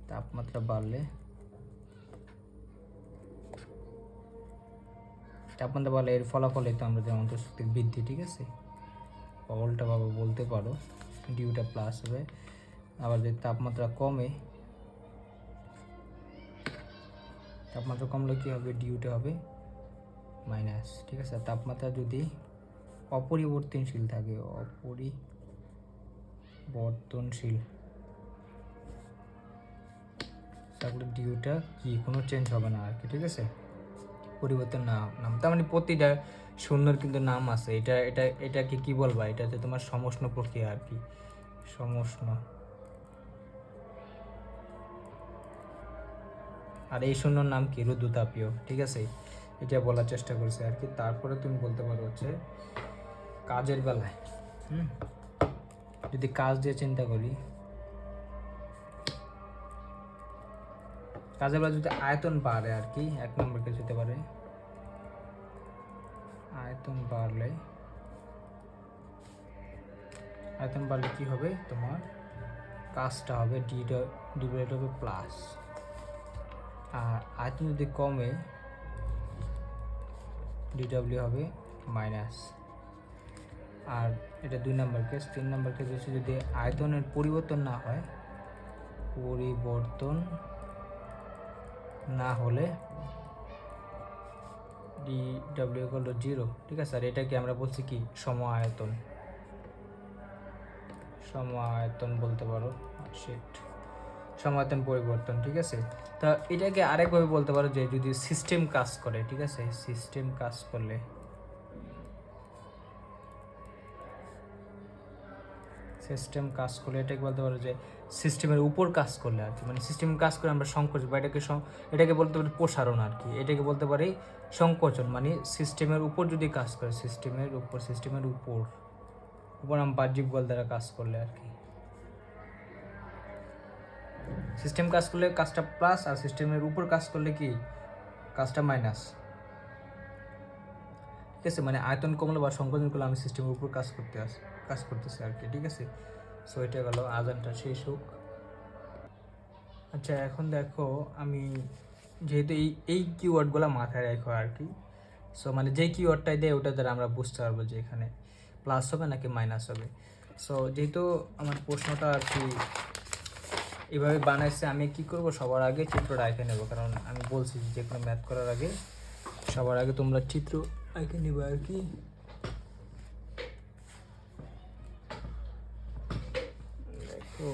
তাপমাত্রা বাড়লে এর ফলাফলে তো আমরা যে অন্তঃশক্তির বৃদ্ধি, ঠিক আছে, উল্টাভাবে বলতে পারো ডিউটা প্লাস হবে। আবার যদি তাপমাত্রা কমলে কি হবে, ডিউটা হবে মাইনাস, ঠিক আছে। তাপমাত্রা যদি অপরিবর্তনশীল থাকে, তাহলে ডিউটা কি কোনো চেঞ্জ হবে না আর কি, ঠিক আছে, পরিবর্তন নাম। তার মানে প্রতিটা শূন্যর কিন্তু নাম আছে। এটাকে কি বলবা, এটা হচ্ছে তোমার সমষ্ণ প্রক্রিয়া আর কি, সমষ্ণ। আর এই শূন্যর নাম কি, রুদ্ধতাপীয়, ঠিক আছে, এটা বলার চেষ্টা করছে আর কি। তারপরে তুমি বলতে পারো হচ্ছে কাজের বেলায়, যদি কাজ দিয়ে চিন্তা করি, কাজের বেলা যদি আয়তন বাড়ে আর কি, 1 নম্বর কেস হতে পারে, আয়তন বাড়লে কি হবে, তোমার কাজটা হবে ডিভাইড হবে প্লাস। আর আয়তন যদি কমে, ডিডব্লিউ হবে মাইনাস। আর এটা 2 নম্বর কেস। 3 নম্বর কেস হচ্ছে যদি আয়তনের পরিবর্তন না হলে ডিডব্লিউ হলো 0, ঠিক আছে। আর এটাকে আমরা বলছি কি, সম আয়তন বলতে পারো, সম আয়তন পরিবর্তন, ঠিক আছে। তা এটাকে আরেকভাবে বলতে পারো যে যদি সিস্টেম কাজ করে, ঠিক আছে, সিস্টেম কাজ করলে এটাকে বলতে পারো যে সিস্টেমের উপর কাজ করলে আর কি, মানে সিস্টেম কাজ করে আমরা সংকোচন, বা এটাকে বলতে পারি প্রসারণ আর কি। এটাকে বলতে পারি সংকোচন, মানে সিস্টেমের উপর যদি কাজ করে, সিস্টেমের উপর আমরা বাহ্যিক বল দ্বারা কাজ করলে আর কি। সিস্টেম কাজ করলে কাজটা প্লাস, আর সিস্টেমের উপর কাজ করলে কি, কাজটা মাইনাস, ঠিক আছে। মানে আয়তন কমলে বা সংকোচন করলে আমি সিস্টেমের উপর কাজ করতেছি আর কি, ঠিক আছে। সো এটা গেল, আজানটা শেষ হোক। আচ্ছা, এখন দেখো, আমি যেহেতু এই কিওয়ার্ডগুলো মাথায় রাখো আর কি। সো মানে যে কিওয়ার্ডটাই দেয় ওটা দ্বারা আমরা বুঝতে পারবো যে এখানে প্লাস হবে নাকি মাইনাস হবে। সো যেহেতু আমার প্রশ্নটা আর কি এভাবে বানাইছে, আমি কি করব, সবার আগে চিত্রটা এঁকে নেবো, কারণ আমি বলছি যে কোনো ম্যাথ করার আগে সবার আগে তোমরা চিত্র এঁকে নেবে আর কি। দেখো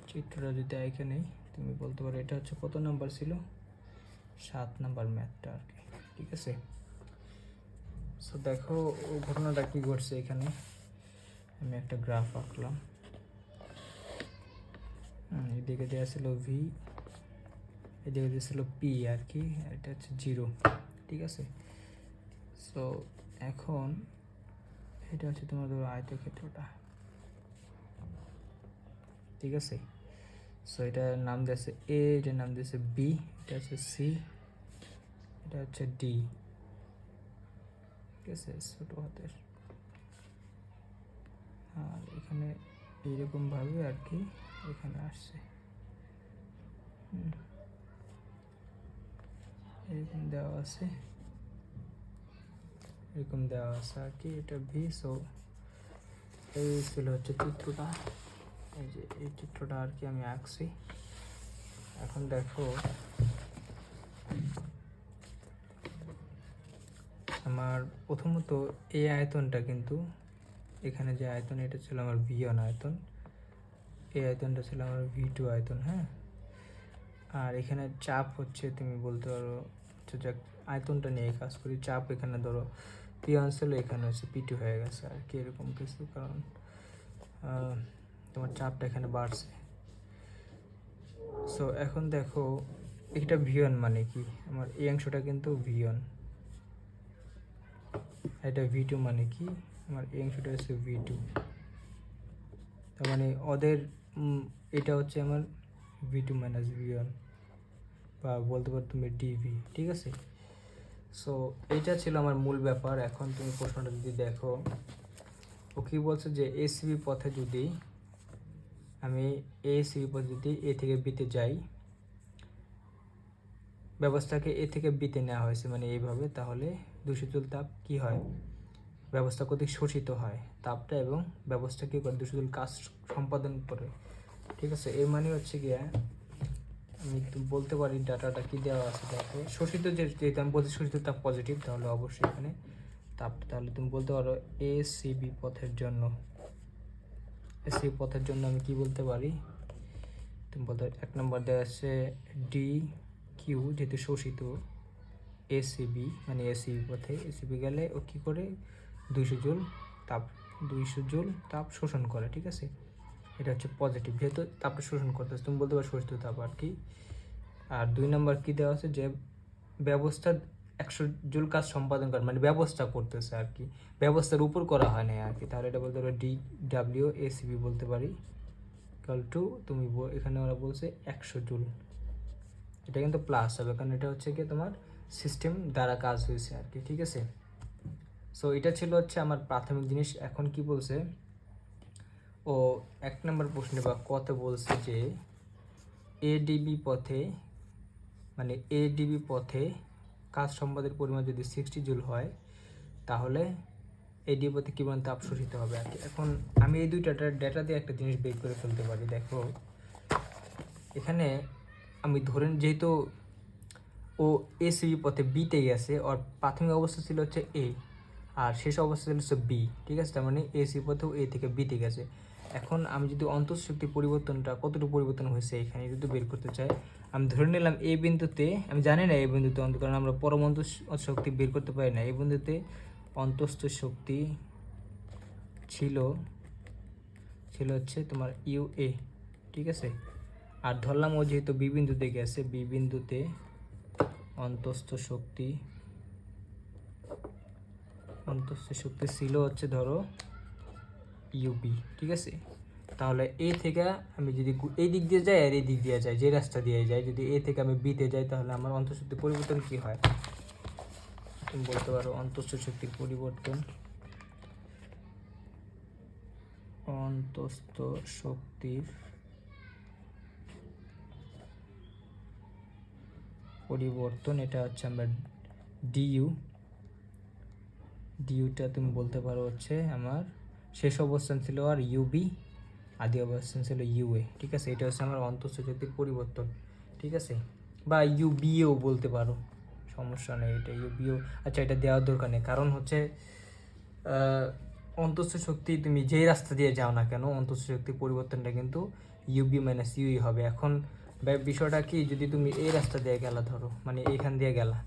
চিত্রটা যদি এঁকে নেই, তুমি বলতে পারো এটা হচ্ছে কত নাম্বার ছিল, 7 নাম্বার ম্যাথটা আর কি, ঠিক আছে। সো দেখো ঘটনাটা কি ঘটছে এখানে, আমি একটা গ্রাফ আঁকলাম। এদিকে দেওয়া ছিল ভি, এদিকে দিয়েছিল পি আর কি, এটা হচ্ছে 0, ঠিক আছে। সো এখন এটা হচ্ছে তোমার ধরো আয়তক্ষেত্রটা, ঠিক আছে। সো এটার নাম দিয়েছে এ, এটার নাম দিয়েছে বি, এটা হচ্ছে সি, এটা হচ্ছে ডি, ঠিক আছে, ছোট হাতের। আর এখানে এইরকমভাবে আর কি এখানে আসছে, এরকম দেওয়া আছে আর কি, এটা ভি। সো এই ছিল হচ্ছে চিত্রটা, এই যে এই চিত্রটা আর কি আমি আঁকছি। এখন দেখো আমার প্রথমত এই আয়তনটা কিন্তু এখানে যে আয়তন এটা ছিল আমার V1 আয়তন, এই আয়তনটা ছিল আমার V2 আয়তন, হ্যাঁ। আর এখানে চাপ হচ্ছে তুমি বলতে পারো যাক আয়তনটা নিয়ে কাজ করি, চাপ এখানে ধরো P1 ছিল, এখানে হচ্ছে P2 হয়ে গেছে আর কি, এরকম কিছু, কারণ তোমার চাপটা এখানে বাড়ছে। সো এখন দেখো এটা V1 মানে কি, আমার এই অংশটা কিন্তু V1, এটা V2 মানে কি, আমার এই অংশটা হচ্ছে V2। তার মানে ওদের এটা হচ্ছে আমার V2 মাইনাস V1, বা বলতে পারো তুমি DV, ঠিক আছে। সো এইটা ছিল আমার মূল ব্যাপার। এখন তুমি প্রশ্নটা যদি দেখো, ও কি বলছে যে এসিবি পথে যদি আমি এসিবি পথে যদি এ থেকে বিতে যাই, ব্যবস্থাকে এ থেকে বিতে নেওয়া হয়েছে মানে এইভাবে, তাহলে দূষিত তাপ কি হয়, ব্যবস্থা কর্তৃক শোষিত হয় তাপটা, এবং ব্যবস্থা কি করে দূষিত কাজ সম্পাদন করে, ঠিক আছে। এর মানে হচ্ছে গিয়ে আমি বলতে পারি ডাটাটা কি দেওয়া আছে দেখো, শোষিত যেহেতু আমি বলছি শোষিত তাপ পজিটিভ, তাহলে অবশ্যই এখানে তাপটা, তাহলে তুমি বলতে পারো এসিবি পথের জন্য, এসিবি পথের জন্য আমি কি বলতে পারি, তুমি বলতে 1 নম্বর দেওয়া আছে ডি কিউ, যেহেতু শোষিত এসিবি মানে এসিবি পথে, এসিবি গেলে ও কী করে 200 জুল তাপ শোষণ করে, ঠিক আছে। এটা হচ্ছে পজিটিভ, যেহেতু তাপটা শোষণ করতেছে, তুমি বলতে পারো শোষিত তাপ আর কি। আর 2 নম্বর কী দেওয়া আছে যে ব্যবস্থা 100 জুল কাজ সম্পাদন করে, মানে ব্যবস্থা করতেছে আর কি, ব্যবস্থার উপর করা হয় না আর কি, তাহলে এটা বলতে পারো DW এসিবি বলতে পারি ইকুয়াল টু, তুমি এখানে ওরা বলছে 100 জুল, এটা কিন্তু প্লাস হবে কারণ এটা হচ্ছে কি তোমার সিস্টেম দ্বারা কাজ হয়েছে আর কি, ঠিক আছে। সো এটা ছিল হচ্ছে আমার প্রাথমিক জিনিস। এখন কি বলছে ও 1 নম্বর প্রশ্নে বা কত বলছে যে এডিবি পথে মানে এডিবি পথে কাজ সম্পাদের পরিমাণ যদি 60 জুল হয়, তাহলে এডিবি পথে কী পরিমাণ তাপ শোষিত হবে আর কি। এখন আমি এই দুইটা ডেটা দিয়ে একটা জিনিস বের করে ফেলতে পারি। দেখো এখানে আমি ধরেন যেহেতু ও এসিবি পথে বিতে গেছে, ওর প্রাথমিক অবস্থা ছিল হচ্ছে এ, আর শেষ অবস্থা ছিল হচ্ছে বি, ঠিক আছে। তার মানে এসি পথেও এ থেকে বিতে গেছে। এখন আমি যদি অন্তঃশক্তি পরিবর্তনটা কতটুকু পরিবর্তন হয়েছে এখানে যদি বের করতে চাই, আমি ধরে নিলাম এই বিন্দুতে, আমি জানি না এই বিন্দুতে কারণ আমরা পরম শক্তি বের করতে পারি না, এই বিন্দুতে অন্তঃস্থ শক্তি ছিল হচ্ছে তোমার ইউএ, ঠিক আছে। আর ধরলাম ও যেহেতু বি বিন্দুতে গেছে, বি বিন্দুতে অন্তঃস্থ শক্তি ছিল হচ্ছে ধরো ইউবি, ঠিক আছে। তাহলে এ থেকে আমি যদি এই দিক দিয়ে যাই আর এই দিক দিয়ে যাই, যে রাস্তা দিয়ে যাই, যদি এ থেকে আমি বিতে যাই, তাহলে আমার অন্তঃশক্তি পরিবর্তন কি হয়, তুমি বলতে পারো অন্তঃস্থ শক্তির পরিবর্তন, অন্তঃস্থ শক্তির পরিবর্তন, এটা হচ্ছে আমরা ডিউটা তুমি বলতে পারো হচ্ছে আমার শেষ অবস্থান ছিল আর ইউবি, আদি অবস্থান ছিল ইউএ, ঠিক আছে। এটা হচ্ছে আমার অন্তঃস্থ শক্তির পরিবর্তন, ঠিক আছে, বা ইউবিও বলতে পারো, সমস্যা নেই, এটা ইউবিও। আচ্ছা, এটা দেওয়ার দরকার নেই, কারণ হচ্ছে অন্তঃস্থ শক্তি তুমি যেই রাস্তা দিয়ে যাও না কেন, অন্তঃস্থ শক্তির পরিবর্তনটা কিন্তু ইউবি মাইনাস ইউই হবে। এখন বিষয়টা কি, যদি তুমি এই রাস্তা দিয়ে গেলা, ধরো মানে এখান দিয়ে গেলা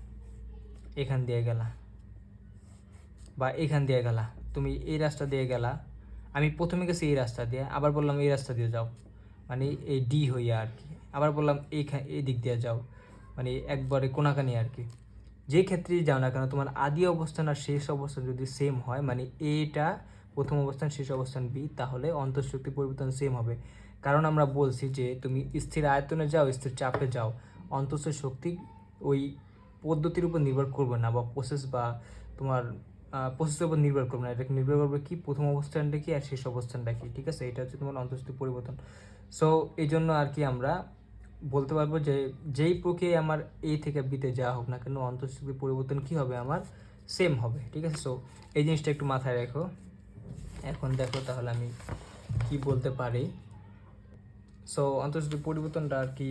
বা এখান দিয়ে গেলা, তুমি এই রাস্তা দিয়ে গেলা, আমি প্রথমে গেছি এই রাস্তা দিয়ে, আবার বললাম এই রাস্তা দিয়ে যাও, মানে এই ডি হইয়া আর কি, আবার বললাম এই দিক দিয়ে যাও, মানে একবারে কোনাকানি আর কি। যে ক্ষেত্রেই যাও না কেন, তোমার আদি অবস্থান আর শেষ অবস্থান যদি সেম হয়, মানে এটা প্রথম অবস্থান শেষ অবস্থান বি, তাহলে অন্তঃশক্তি পরিবর্তন সেম হবে। কারণ আমরা বলছি যে তুমি স্থির আয়তনে যাও, স্থির চাপে যাও, অন্তঃস্থ শক্তি ওই পদ্ধতির উপর নির্ভর করবে না, বা প্রসেস বা তোমার প্রসেসের উপর নির্ভর করবে না, এটা নির্ভর করবে কি প্রথম অবস্থানটা কি আর শেষ অবস্থানটা কি, ঠিক আছে। এটা হচ্ছে তোমার অন্তঃশক্তি পরিবর্তন। সো এই জন্য আর কি আমরা বলতে পারবো যে যেই প্রক্রিয়ায় আমার এ থেকে বিতে যাওয়া হোক না কেন, অন্তঃশক্তি পরিবর্তন কি হবে, আমার সেম হবে, ঠিক আছে। সো এই জিনিসটা একটু মাথায় রেখো। এখন দেখো তাহলে আমি কি বলতে পারি। সো অন্তঃশক্তি পরিবর্তনটা আর কি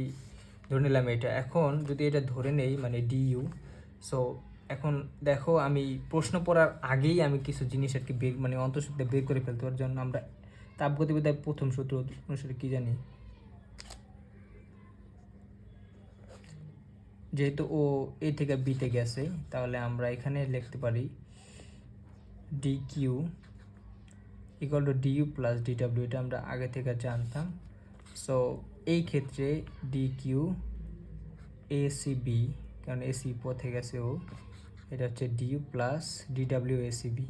ধরে নিলাম এটা। এখন যদি এটা ধরে নেই মানে ডিইউ, সো এখন দেখো আমি প্রশ্ন পড়ার আগেই আমি কিছু জিনিস আর কি বের মানে অন্তঃশক্তি বের করে ফেলতে পারার জন্য আমরা তাপগতিবিদ্যার প্রথম সূত্র অনুসারে কি জানি, যেহেতু ও এ থেকে বিতে গেছে তাহলে আমরা এখানে লিখতে পারি d q equal to DU plus ডিডাব্লিউ, এটা আমরা আগে থেকে জানতাম। সো এই ক্ষেত্রে ডি কিউ এসিবি, কারণ এসি পথে গেছে ও, এটা হচ্ছে ডিইউ প্লাস ডিডাব্লিউ এসিবি,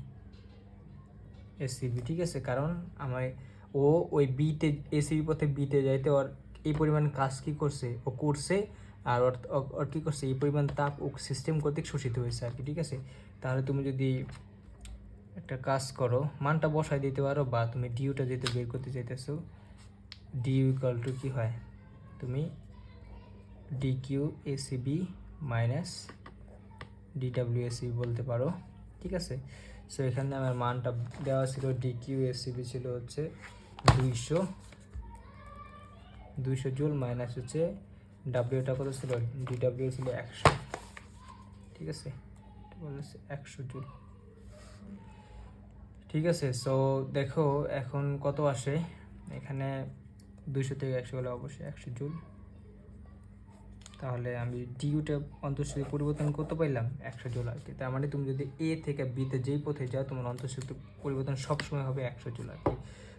ঠিক আছে। কারণ আমার ও ওই বিতে এসিবি পথে বিতে যাইতে ওর এই পরিমাণ কাজ কি করছে ও করছে, আর ওর কী করছে এই পরিমাণ তাপ ও সিস্টেম কর্তৃক শোষিত হয়েছে আর কি, ঠিক আছে। তাহলে তুমি যদি একটা কাজ করো, মানটা বসায় দিতে পারো, বা তুমি ডিউটা যেহেতু বের করতে চাইতেছো, ডিউ ইকুয়াল টু কী হয়, তুমি ডি কিউ এসিবি মাইনাস ডিডাব্লিউ এসিবি বলতে পারো, ঠিক আছে। সো এখানে আমার মানটা দেওয়া ছিল ডি কিউ এসিবি ছিল হচ্ছে 200 জুল, মাইনাস হচ্ছে ডাব্লিউটা কত ছিল, ডিডাব্লিউ ছিল 100, ঠিক আছে, 100 জুল, ঠিক আছে। সো দেখো এখন কত আসে, এখানে 200 থেকে 100 হলে অবশ্যই 100 জুল। তাহলে আমি ডিউটা অন্তঃশক্তি পরিবর্তন করতে পারলাম 100 জুল আর কি। তার মানে তুমি যদি এ থেকে বিতে যেই পথে যাও তোমার অন্তঃশক্তি পরিবর্তন সবসময় হবে 100 জুল আর কি।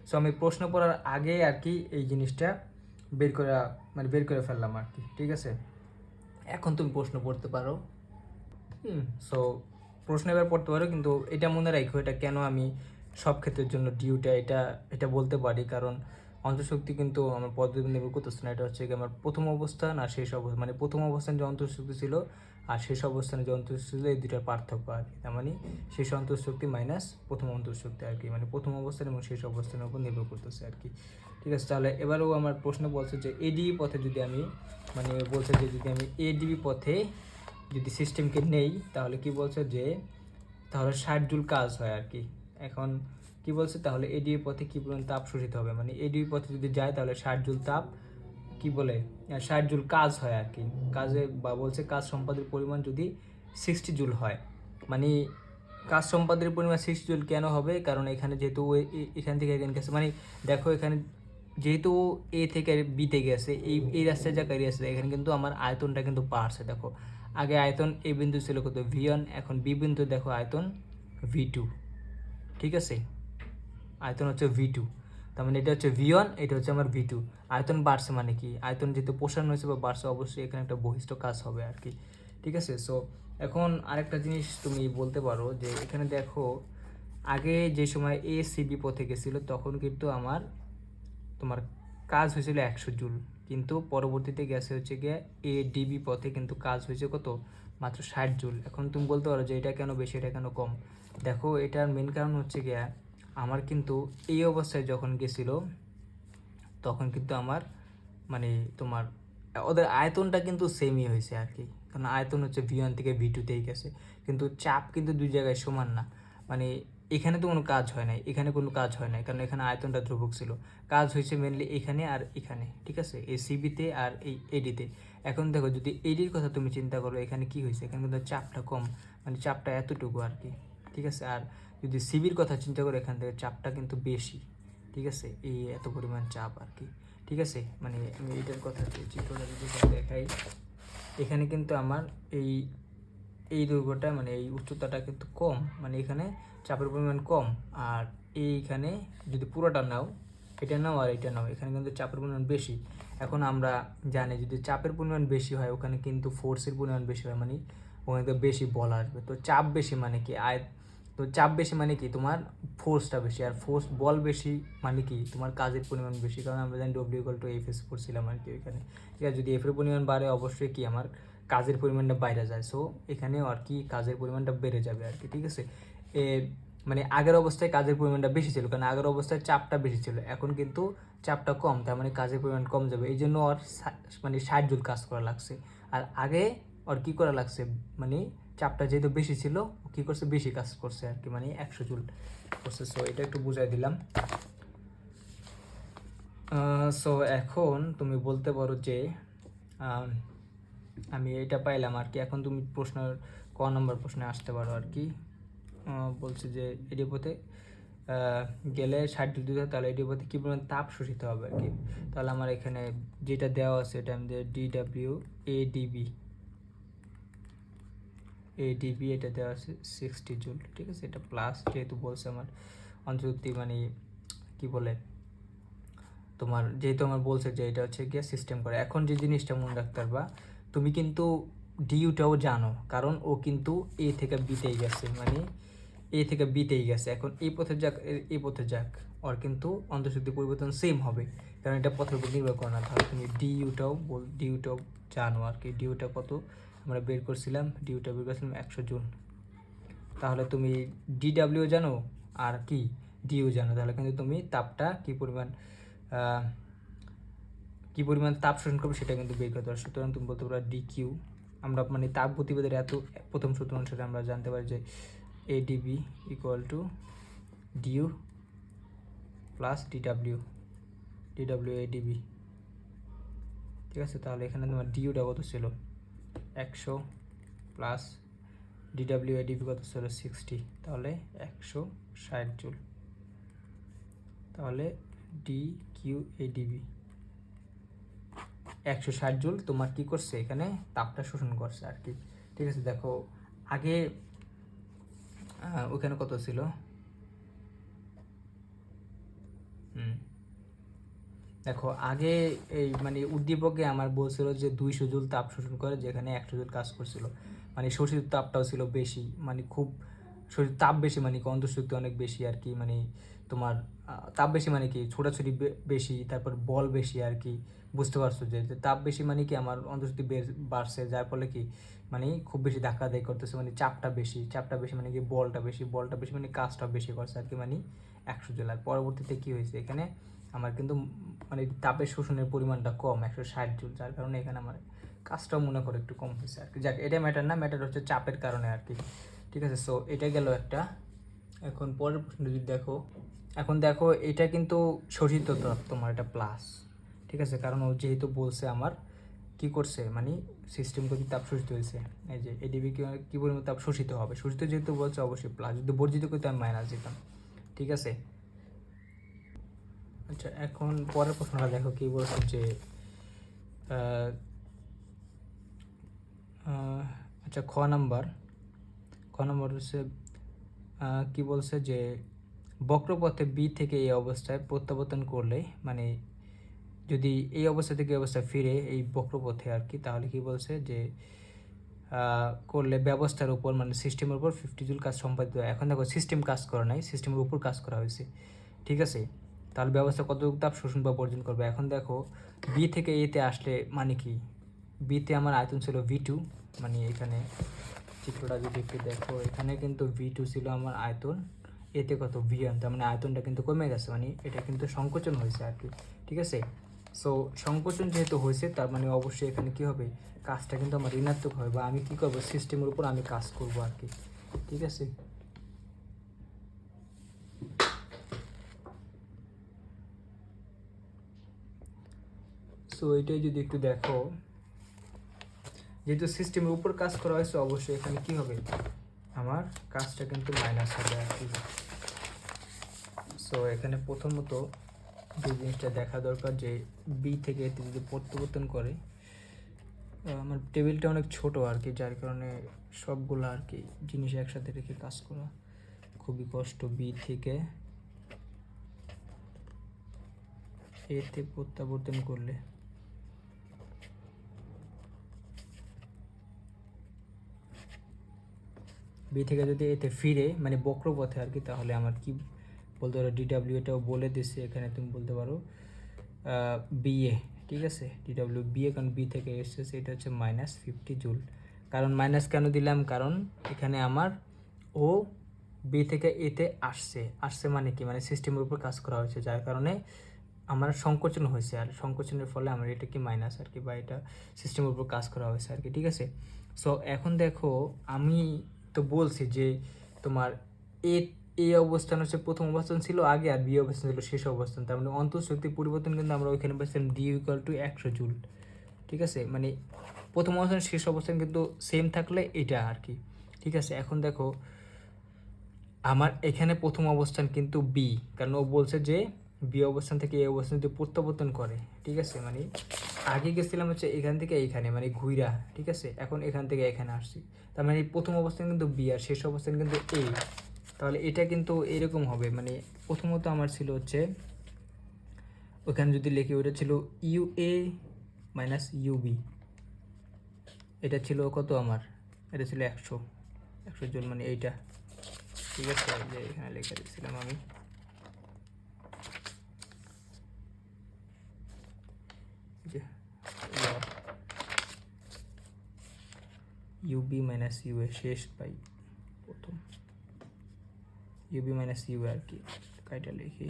সো আমি প্রশ্ন পড়ার আগে আর কি এই জিনিসটা বের করে ফেললাম আর কি, ঠিক আছে। এখন তুমি প্রশ্ন পড়তে পারো। সো প্রশ্ন এবার পড়তে পারো, কিন্তু এটা মনে রাখো এটা কেন আমি সব ক্ষেত্রের জন্য ডিউটা এটা বলতে পারি, কারণ অন্তঃশক্তি কিন্তু আমার পদ্ধতি নির্ভর করতেছে না। এটা হচ্ছে কি আমার প্রথম অবস্থান আর শেষ অবস্থান, মানে প্রথম অবস্থানে যে অন্তঃশক্তি ছিল আর শেষ অবস্থানে যে অন্তঃশক্তি ছিল এই দুটার পার্থক্য আর কি। তার মানে শেষ অন্তঃশক্তি মাইনাস প্রথম অন্তঃশক্তি আর কি, মানে প্রথম অবস্থান এবং শেষ অবস্থানের উপর নির্ভর করতেছে আর কি, ঠিক আছে। তাহলে এবারেও আমার প্রশ্ন বলছে যে এডিবি পথে যদি আমি বলছে যে যদি আমি এডিবি পথে যদি সিস্টেমকে নেই তাহলে কি বলছে যে তাহলে 60 জুল কাজ হয় আর কি। এখন কি বলছে তাহলে এডিবি পথে কি পরিমাণ তাপ শোষিত হবে, মানে এডিবি পথে যদি যায় তাহলে 60 জুল তাপ কি বলে 60 জুল কাজ হয় আর কি। কাজে বা বলছে কাজ সম্পাদের পরিমাণ যদি 60 জুল হয়, মানে কাজ সম্পাদের পরিমাণ 60 জুল কেন হবে, কারণ এখানে যেহেতু এখান থেকে এখানে গেছে, মানে দেখো এখানে যেহেতু এ থেকে বিতে গেছে এই রাস্তায় যা গাড়ি আছে এখানে কিন্তু আমার আয়তনটা কিন্তু বাড়ছে। দেখো আগে আয়তন এ বিন্দু ছিল কত V1, এখন বি বিন্দু দেখো আয়তন V2, ঠিক আছে, আয়তন হচ্ছে V2, তার মানে এটা হচ্ছে V1, এটা হচ্ছে আমার V2। আয়তন বাড়ছে মানে কি, আয়তন যেহেতু প্রসারণ হয়েছে বা বাড়ছে অবশ্যই এখানে একটা বহিষ্ঠ কাজ হবে আর কি, ঠিক আছে। সো এখন আরেকটা জিনিস তুমি বলতে পারো যে এখানে দেখো আগে যে সময় এসিবি পথে গেছিলো তখন কিন্তু আমার তোমার কাজ হয়েছিল 100 জুল, কিন্তু পরবর্তীতে গেছে হচ্ছে গিয়ে এডিবি পথে কিন্তু কাজ হয়েছে কত মাত্র 60 জুল। এখন তুমি বলতে পারো যে এটা কেন বেশি এটা কেন কম, দেখো এটার মেন কারণ হচ্ছে গিয়ে আমার কিন্তু এই অবস্থায় যখন গেছিলো তখন কিন্তু আমার মানে তোমার ওদের আয়তনটা কিন্তু সেমই হয়েছে আর কি, কারণ আয়তন হচ্ছে V1 থেকে V2তেই গেছে, কিন্তু চাপ কিন্তু দুই জায়গায় সমান না। মানে এখানে তো কোনো কাজ হয় নাই, এখানে কোনো কাজ হয় নাই, কারণ এখানে আয়তনটা ধ্রুবক ছিল, কাজ হয়েছে মেনলি এখানে আর এখানে, ঠিক আছে, এই সিবিতে আর এই এডিতে। এখন দেখো যদি এডির কথা তুমি চিন্তা করো এখানে কি হয়েছে, এখানে কিন্তু চাপটা কম, মানে চাপটা এতটুকু আর কি, ঠিক আছে। আর যদি সিবির কথা চিন্তা করো এখান থেকে চাপটা কিন্তু বেশি, ঠিক আছে, এই এত পরিমাণ চাপ আর কি, ঠিক আছে। মানে আমি এটার কথা চিত্রটা যদি দেখাই, এখানে কিন্তু আমার এই দৈর্ঘ্যটা মানে এই উচ্চতাটা কিন্তু কম, মানে এখানে চাপের পরিমাণ কম, আর এইখানে যদি পুরোটা নাও, এটা নাও আর এটা নাও, এখানে কিন্তু চাপের পরিমাণ বেশি। এখন আমরা জানি যদি চাপের পরিমাণ বেশি হয় ওখানে কিন্তু ফোর্সের পরিমাণ বেশি হয়, মানে ওখানে তো বেশি বল আসবে। তো চাপ বেশি মানে কি তো চাপ বেশি মানে কি তোমার ফোর্সটা বেশি, আর ফোর্স বল বেশি মানে কি তোমার কাজের পরিমাণ বেশি, কারণ আমরা জানি W=F পড়ছিলাম আর কি ওইখানে, ঠিক আছে। যদি এফের পরিমাণ বাড়ে অবশ্যই কি আমার কাজের পরিমাণটা বাইরে যায়, সো এখানেও আর কি কাজের পরিমাণটা বেড়ে যাবে আর কি, ঠিক আছে। মানে আগের অবস্থায় কাজের পরিমাণটা বেশি ছিল, কারণ আগের অবস্থায় চাপটা বেশি ছিল, এখন কিন্তু চাপটা কম, তার মানে কাজের পরিমাণ কম যাবে, এই জন্য ওর মানে 60 জুল কাজ করা লাগছে। আর আগে ওর কী করা লাগছে, মানে চাপটা যেহেতু বেশি ছিল কী করছে বেশি কাজ করছে আর কি, মানে 100 জুল করছে। সো এটা একটু বুঝাই দিলাম। সো এখন তুমি বলতে পারো যে আমি এটা পাইলাম আর কি। এখন তুমি প্রশ্ন নম্বর প্রশ্নে আসতে পারো আর কি। বলছে যে এটির পথে গেলে 60 জুল দিতে হয়, তাহলে এটির পথে কী পরিমাণ তাপ শোষিত হবে আর কি। তাহলে আমার এখানে যেটা দেওয়া আছে এটা আমি DW ADB এটা দেওয়া আছে 60 জুল, ঠিক আছে। এটা প্লাস যেহেতু বলছে আমার অন্তর্ভুক্তি মানে কি বলে তোমার, যেহেতু আমার বলছে যে এটা হচ্ছে গিয়ে সিস্টেম করে। এখন যে জিনিসটা মনে রাখতে পারবা, তুমি কিন্তু ডিউটাও জানো, কারণ ও কিন্তু এ থেকে বিতেই গেছে, মানে এ থেকে বিতেই গেছে। এখন এই পথে যাক এই পথে যাক, ওর কিন্তু অন্তঃশক্তি পরিবর্তন সেম হবে, কারণ এটা পথের উপর নির্ভর করে না। তাহলে তুমি ডিউটাও জানো আর কি। ডিউটা কত আমরা বের করছিলাম, ডিউটা বের করছিলাম 100 জুল। তাহলে তুমি DW জানো আর কি ডিউ জানো, তাহলে কিন্তু তুমি তাপটা কী পরিমাণ তাপ শোষণ করবে সেটা কিন্তু বের করতে পারো। সুতরাং তুমি বলতে পারো DQ। আমরা মানে তাপ গতিবেগের এত প্রথম সূত্র অনুসারে আমরা জানতে পারি যে ADB equal to d u plus DW ADB, ঠিক আছে। তাহলে এখানে তোমার ডিউটা কত ছিল 100 প্লাস DW ADB কত ছিল 60, তাহলে 160 জুল। তাহলে DQ ADB 160 জুল তোমার কি করছে এখানে তাপটা শোষণ করছে আর কি, ঠিক আছে। দেখো আগে ওখানে কত ছিল, দেখো আগে এই মানে উদ্দীপকে আমার বলছিল যে 200 জুল তাপ শোষণ করে, যেখানে 100 জুল কাজ করছিল, মানে শোষিত তাপটাও ছিল বেশি, মানে খুব শোষিত তাপ বেশি, মানে অন্তঃশক্তি অনেক বেশি আর কি। মানে তোমার তাপ বেশি মানে কি ছোটাছুটি বেশি, তারপর বল বেশি আর কি। বুঝতে পারছো যে তাপ বেশি মানে কি আমার অন্তঃশক্তি বাড়ছে, যার ফলে কি মানে খুব বেশি ধাক্কা আদায় করতেছে, মানে চাপটা বেশি মানে কি বলটা বেশি মানে কাজটা বেশি করছে আর কি, মানে 100 জুল। আর পরবর্তীতে কি হয়েছে এখানে আমার কিন্তু মানে তাপের শোষণের পরিমাণটা কম 160 জুল, যার কারণে এখানে আমার কাজটাও মনে করো একটু কম হয়েছে আর কি। যাক এটা ম্যাটার না, ম্যাটার হচ্ছে চাপের কারণে আর কি, ঠিক আছে। সো এটা গেল একটা। এখন পরের প্রশ্ন যদি দেখো, এখন দেখো এটা কিন্তু শোষিত তাপ তোমার এটা প্লাস, ঠিক আছে, কারণ ও যেহেতু বলছে আমার কি করছে মানে সিস্টেম কর্তৃক তাপ শোষিত হয়েছে। এই যে এডিবি কি পরিমাণ তাপ শোষিত হবে, শোষিত যেহেতু বলছে অবশ্যই প্লাস, যদি বর্জিত করতে আমি মাইনাস দিতাম, ঠিক আছে। আচ্ছা এখন পরের প্রশ্নটা দেখো কি বলছে যে আচ্ছা খ নাম্বার হচ্ছে কি বলছে যে বক্রপথে বি থেকে এই অবস্থায় প্রত্যাবর্তন করলে, মানে যদি এই অবস্থা থেকে এই অবস্থায় ফিরে এই বক্রপথে আর কি, তাহলে কি বলছে যে করলে ব্যবস্থার উপর মানে সিস্টেমের উপর 50 জুল কাজ সম্পাদিত হয়। এখন দেখো সিস্টেম কাজ করা নাই, সিস্টেমের উপর কাজ করা হয়েছে, ঠিক আছে। তাহলে ব্যবস্থা কতটুকু তাপ শোষণ বা বর্জন করবে। এখন দেখো বি থেকে এতে আসলে মানে কি, বিতে আমার আয়তন ছিল V2, মানে এখানে চিত্রটা যদি একটু দেখো এখানে কিন্তু V2 ছিল আমার আয়তন, এতে কত V1, তার মানে আয়তনটা কিন্তু কমে গেছে, মানে এটা কিন্তু সংকোচন হয়েছে আর কি, ঠিক আছে। সো সংকোচন যেহেতু হয়েছে তার মানে অবশ্যই এখানে কি হবে কাজটা কিন্তু আমার ঋণাত্মক হবে, বা আমি কি করব সিস্টেমের উপর আমি কাজ করব আর কি, ঠিক আছে। সো এটাই যদি একটু দেখো, যেহেতু সিস্টেমের উপর কাজ করা হয়েছে অবশ্যই এখানে কি হবে আমার কাজটা কিন্তু মাইনাস হবে আর কি। সো এখানে প্রথমত যে জিনিসটা দেখা দরকার যে বি থেকে এতে যদি প্রত্যাবর্তন করে, আমার টেবিলটা অনেক ছোট আর কি, যার কারণে সবগুলো আর কি জিনিস একসাথে রেখে কাজ করা খুবই কষ্ট। বি থেকে এতে প্রত্যাবর্তন করলে বি থেকে যদি এতে ফিরে মানে বক্রপথে আর কি, তাহলে আমার কি বলতে পারো DW এটাও বলে দিচ্ছে এখানে, তুমি বলতে পারো BA, ঠিক আছে। DW BA, কারণ বি থেকে এসছে এটা হচ্ছে -50 জুল। কারণ মাইনাস কেন দিলাম, কারণ এখানে আমার ও বি থেকে এতে আসছে মানে কি মানে সিস্টেমের উপর কাজ করা হয়েছে, যার কারণে আমার সংকোচন হয়েছে, আর সংকোচনের ফলে আমার এটা কি মাইনাস আর কি, বা এটা সিস্টেমের উপর কাজ করা হয়েছে আর কি, ঠিক আছে। সো এখন দেখো আমি তো বলছি যে তোমার এই অবস্থান হচ্ছে প্রথম অবস্থান ছিল আগে, আর বি অবস্থান ছিল শেষ অবস্থান, তার মানে অন্তঃশক্তির পরিবর্তন কিন্তু আমরা ওইখানে পাচ্ছিলাম D = 100 জুল, ঠিক আছে। মানে প্রথম অবস্থান শেষ অবস্থান কিন্তু সেম থাকলে এটা আর কি, ঠিক আছে, এখন দেখো আমার এখানে প্রথম অবস্থান কিন্তু বি, কারণ ও বলছে যে বি অবস্থান থেকে এ অবস্থান যদি প্রত্যাবর্তন করে, ঠিক আছে, মানে আগে গেছিলাম হচ্ছে এখান থেকে এইখানে মানে ঘুইরা, ঠিক আছে, এখন এখান থেকে এখানে আসছি, তার মানে প্রথম অবস্থান কিন্তু বি আর শেষ অবস্থান কিন্তু এ। তাহলে এটা কিন্তু এরকম হবে, মানে প্রথমত আমার ছিল হচ্ছে ওখানে যদি লিখি ওটা ছিল ইউ এ মাইনাস ইউবি, এটা ছিল কত আমার, এটা ছিল 100 জুল মানে এইটা, ঠিক আছে, যে এখানে লিখে দিচ্ছিলাম আমি, যে ইউবি মাইনাস ইউ এ শেষ পাই প্রথম, ইউবি মাইনাস ইউ আর কি কাইটা লিখি,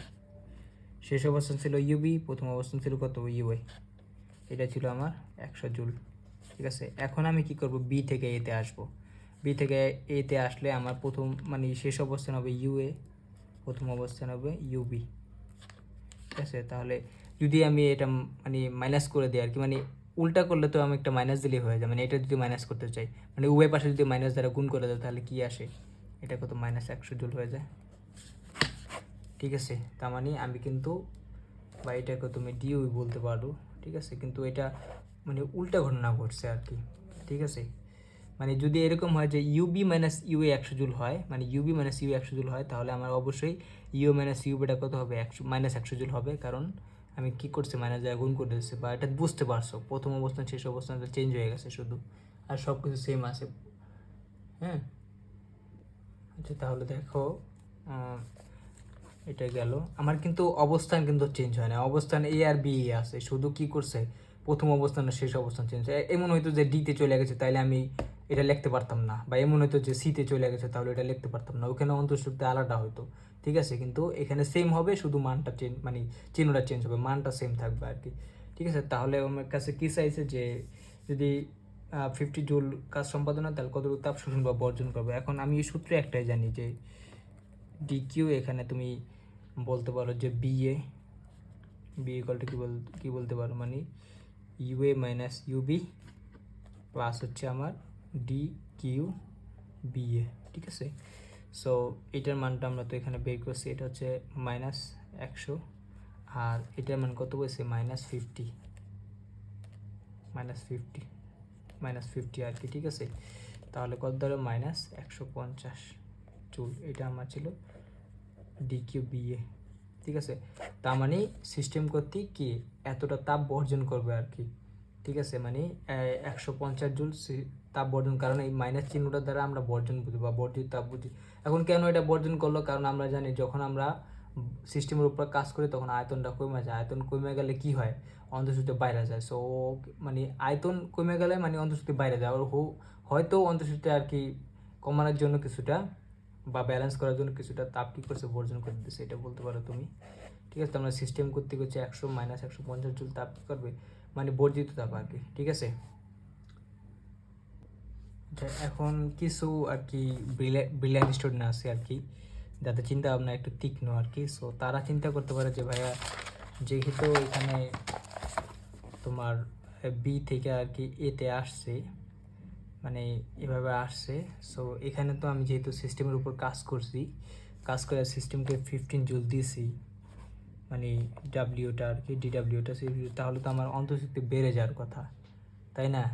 শেষ অবস্থান ছিল ইউবি, প্রথম অবস্থান ছিল কত ইউএ, এটা ছিল আমার 100 জুল, ঠিক আছে। এখন আমি কি করব, বি থেকে এতে আসব, বি থেকে এতে আসলে আমার প্রথম মানে শেষ অবস্থান হবে ইউএ, প্রথম অবস্থান হবে ইউবি, ঠিক আছে। তাহলে যদি আমি এটা মানে মাইনাস করে দিই আর কি, মানে উল্টা করলে তো আমি একটা মাইনাস দিলেই হয়ে যায়, মানে এটা যদি মাইনাস করতে চাই মানে উভয় পাশে যদি মাইনাস দ্বারা গুণ করে দেয় তাহলে কি আসে, এটা কত মাইনাস 100 জুল হয়ে যায়, ঠিক আছে। তার মানে আমি কিন্তু বা এটাকে তুমি ডিউই বলতে পারো, ঠিক আছে, কিন্তু এটা মানে উল্টা ঘটনা ঘটছে আর কি, ঠিক আছে। মানে যদি এরকম হয় যে ইউবি মাইনাস ইউ 100 জুল হয়, মানে ইউবি মাইনাস ইউ 100 জুল হয়, তাহলে আমার অবশ্যই ইউ মাইনাস ইউবিটা কত হবে, মাইনাস 100 জুল হবে, কারণ আমি কি করছি মাইনাস দ্বারা গুণ করে দিচ্ছি, বা এটা বুঝতে পারছো প্রথম অবস্থান শেষ অবস্থানটা চেঞ্জ হয়ে গেছে শুধু, আর সব কিছু সেম আছে, হ্যাঁ। আচ্ছা তাহলে দেখো এটা গেল আমার, কিন্তু অবস্থান কিন্তু চেঞ্জ হয় না, অবস্থান এ আর বি আছে, শুধু কি করছে প্রথম অবস্থান আর শেষ অবস্থান চেঞ্জ হয়। এমন হয়তো যে ডিতে চলে গেছে তাইলে আমি এটা লিখতে পারতাম না, বা এমন হয়তো যে সিতে চলে গেছে তাহলে এটা লিখতে পারতাম না, ওখানে অন্তঃসূত্রে আলাদা হয়তো, ঠিক আছে, কিন্তু এখানে সেম হবে, শুধু মানটা চেঞ্জ মানে চিহ্নটা চেঞ্জ হবে, মানটা সেম থাকবে আর কি, ঠিক আছে। তাহলে আমার কাছে কি চাইছে যে যদি 50 জুল কাজ সম্পাদন হয় তাহলে কতটুকু তাপ শোষণ বা বর্জন করবে। এখন আমি এই সূত্রে একটাই জানি যে ডিকিউ, এখানে তুমি বলতে পারো যে বিএ, বি ইকুয়াল টু কি বলতে পারো মানে ইউএ মাইনাস ইউবি প্লাস হচ্ছে আমার ডি কিউ বিএ, ঠিক আছে। সো এটার মানটা আমরা তো এখানে বের করছি, এটা হচ্ছে -100, আর এটার মান কত বলছে -50, -50 আর কি, ঠিক আছে। তাহলে কত ধরো -150 জুল, এটা আমার ছিল ডিকিউ বিএ, ঠিক আছে। তার মানে সিস্টেম কর্তৃক কি এতটা তাপ বর্জন করবে আর কি, ঠিক আছে, মানে 150 জুল তাপ বর্জন, কারণ এই মাইনাস চিহ্নটার দ্বারা আমরা বর্জন বুঝি বা বর্জিত তাপ বুঝি। এখন কেন এটা বর্জন করলো, কারণ আমরা জানি যখন আমরা সিস্টেমের উপর কাজ করি তখন আয়তনটা কমে যায়, আয়তন কমে গেলে কি হয়, অন্তঃসূত্রে বাইরে যায়, সো মানে আয়তন কমে গেলে মানে অন্তঃসূত্রে বাইরে যায়, আর হয়তো অন্তঃসূত্রে আর কি কমানোর জন্য কিছুটা বা ব্যালেন্স করার জন্য কিছুটা তাপ কী করছে বর্জন করে দিতেছে, এটা বলতে পারো তুমি, ঠিক আছে। তো আমরা সিস্টেম করতে হচ্ছে 100 - 150 জুল তাপ কী করবে মানে বর্জিত তাপ আর কি, ঠিক আছে। এখন কিছু আর কি ব্রিলিয়ান্ট স্টুডেন্ট আছে আর কি, যাদের চিন্তা ভাবনা একটু তীক্ষ্ণ আর কি, সো তারা চিন্তা করতে পারে যে ভাইয়া যেহেতু এখানে তোমার বি থেকে আর কি এতে আসছে, মানে এভাবে আসছে, সো এখানে তো আমি যেহেতু সিস্টেমের উপর কাজ করছি, কাজ করে সিস্টেমকে 15 জুল দিয়েছি, মানে ডাব্লিউটা আর কি ডিডাব্লিউটা, তাহলে তো আমার অন্তঃশক্তি বেড়ে যাওয়ার কথা, তাই না।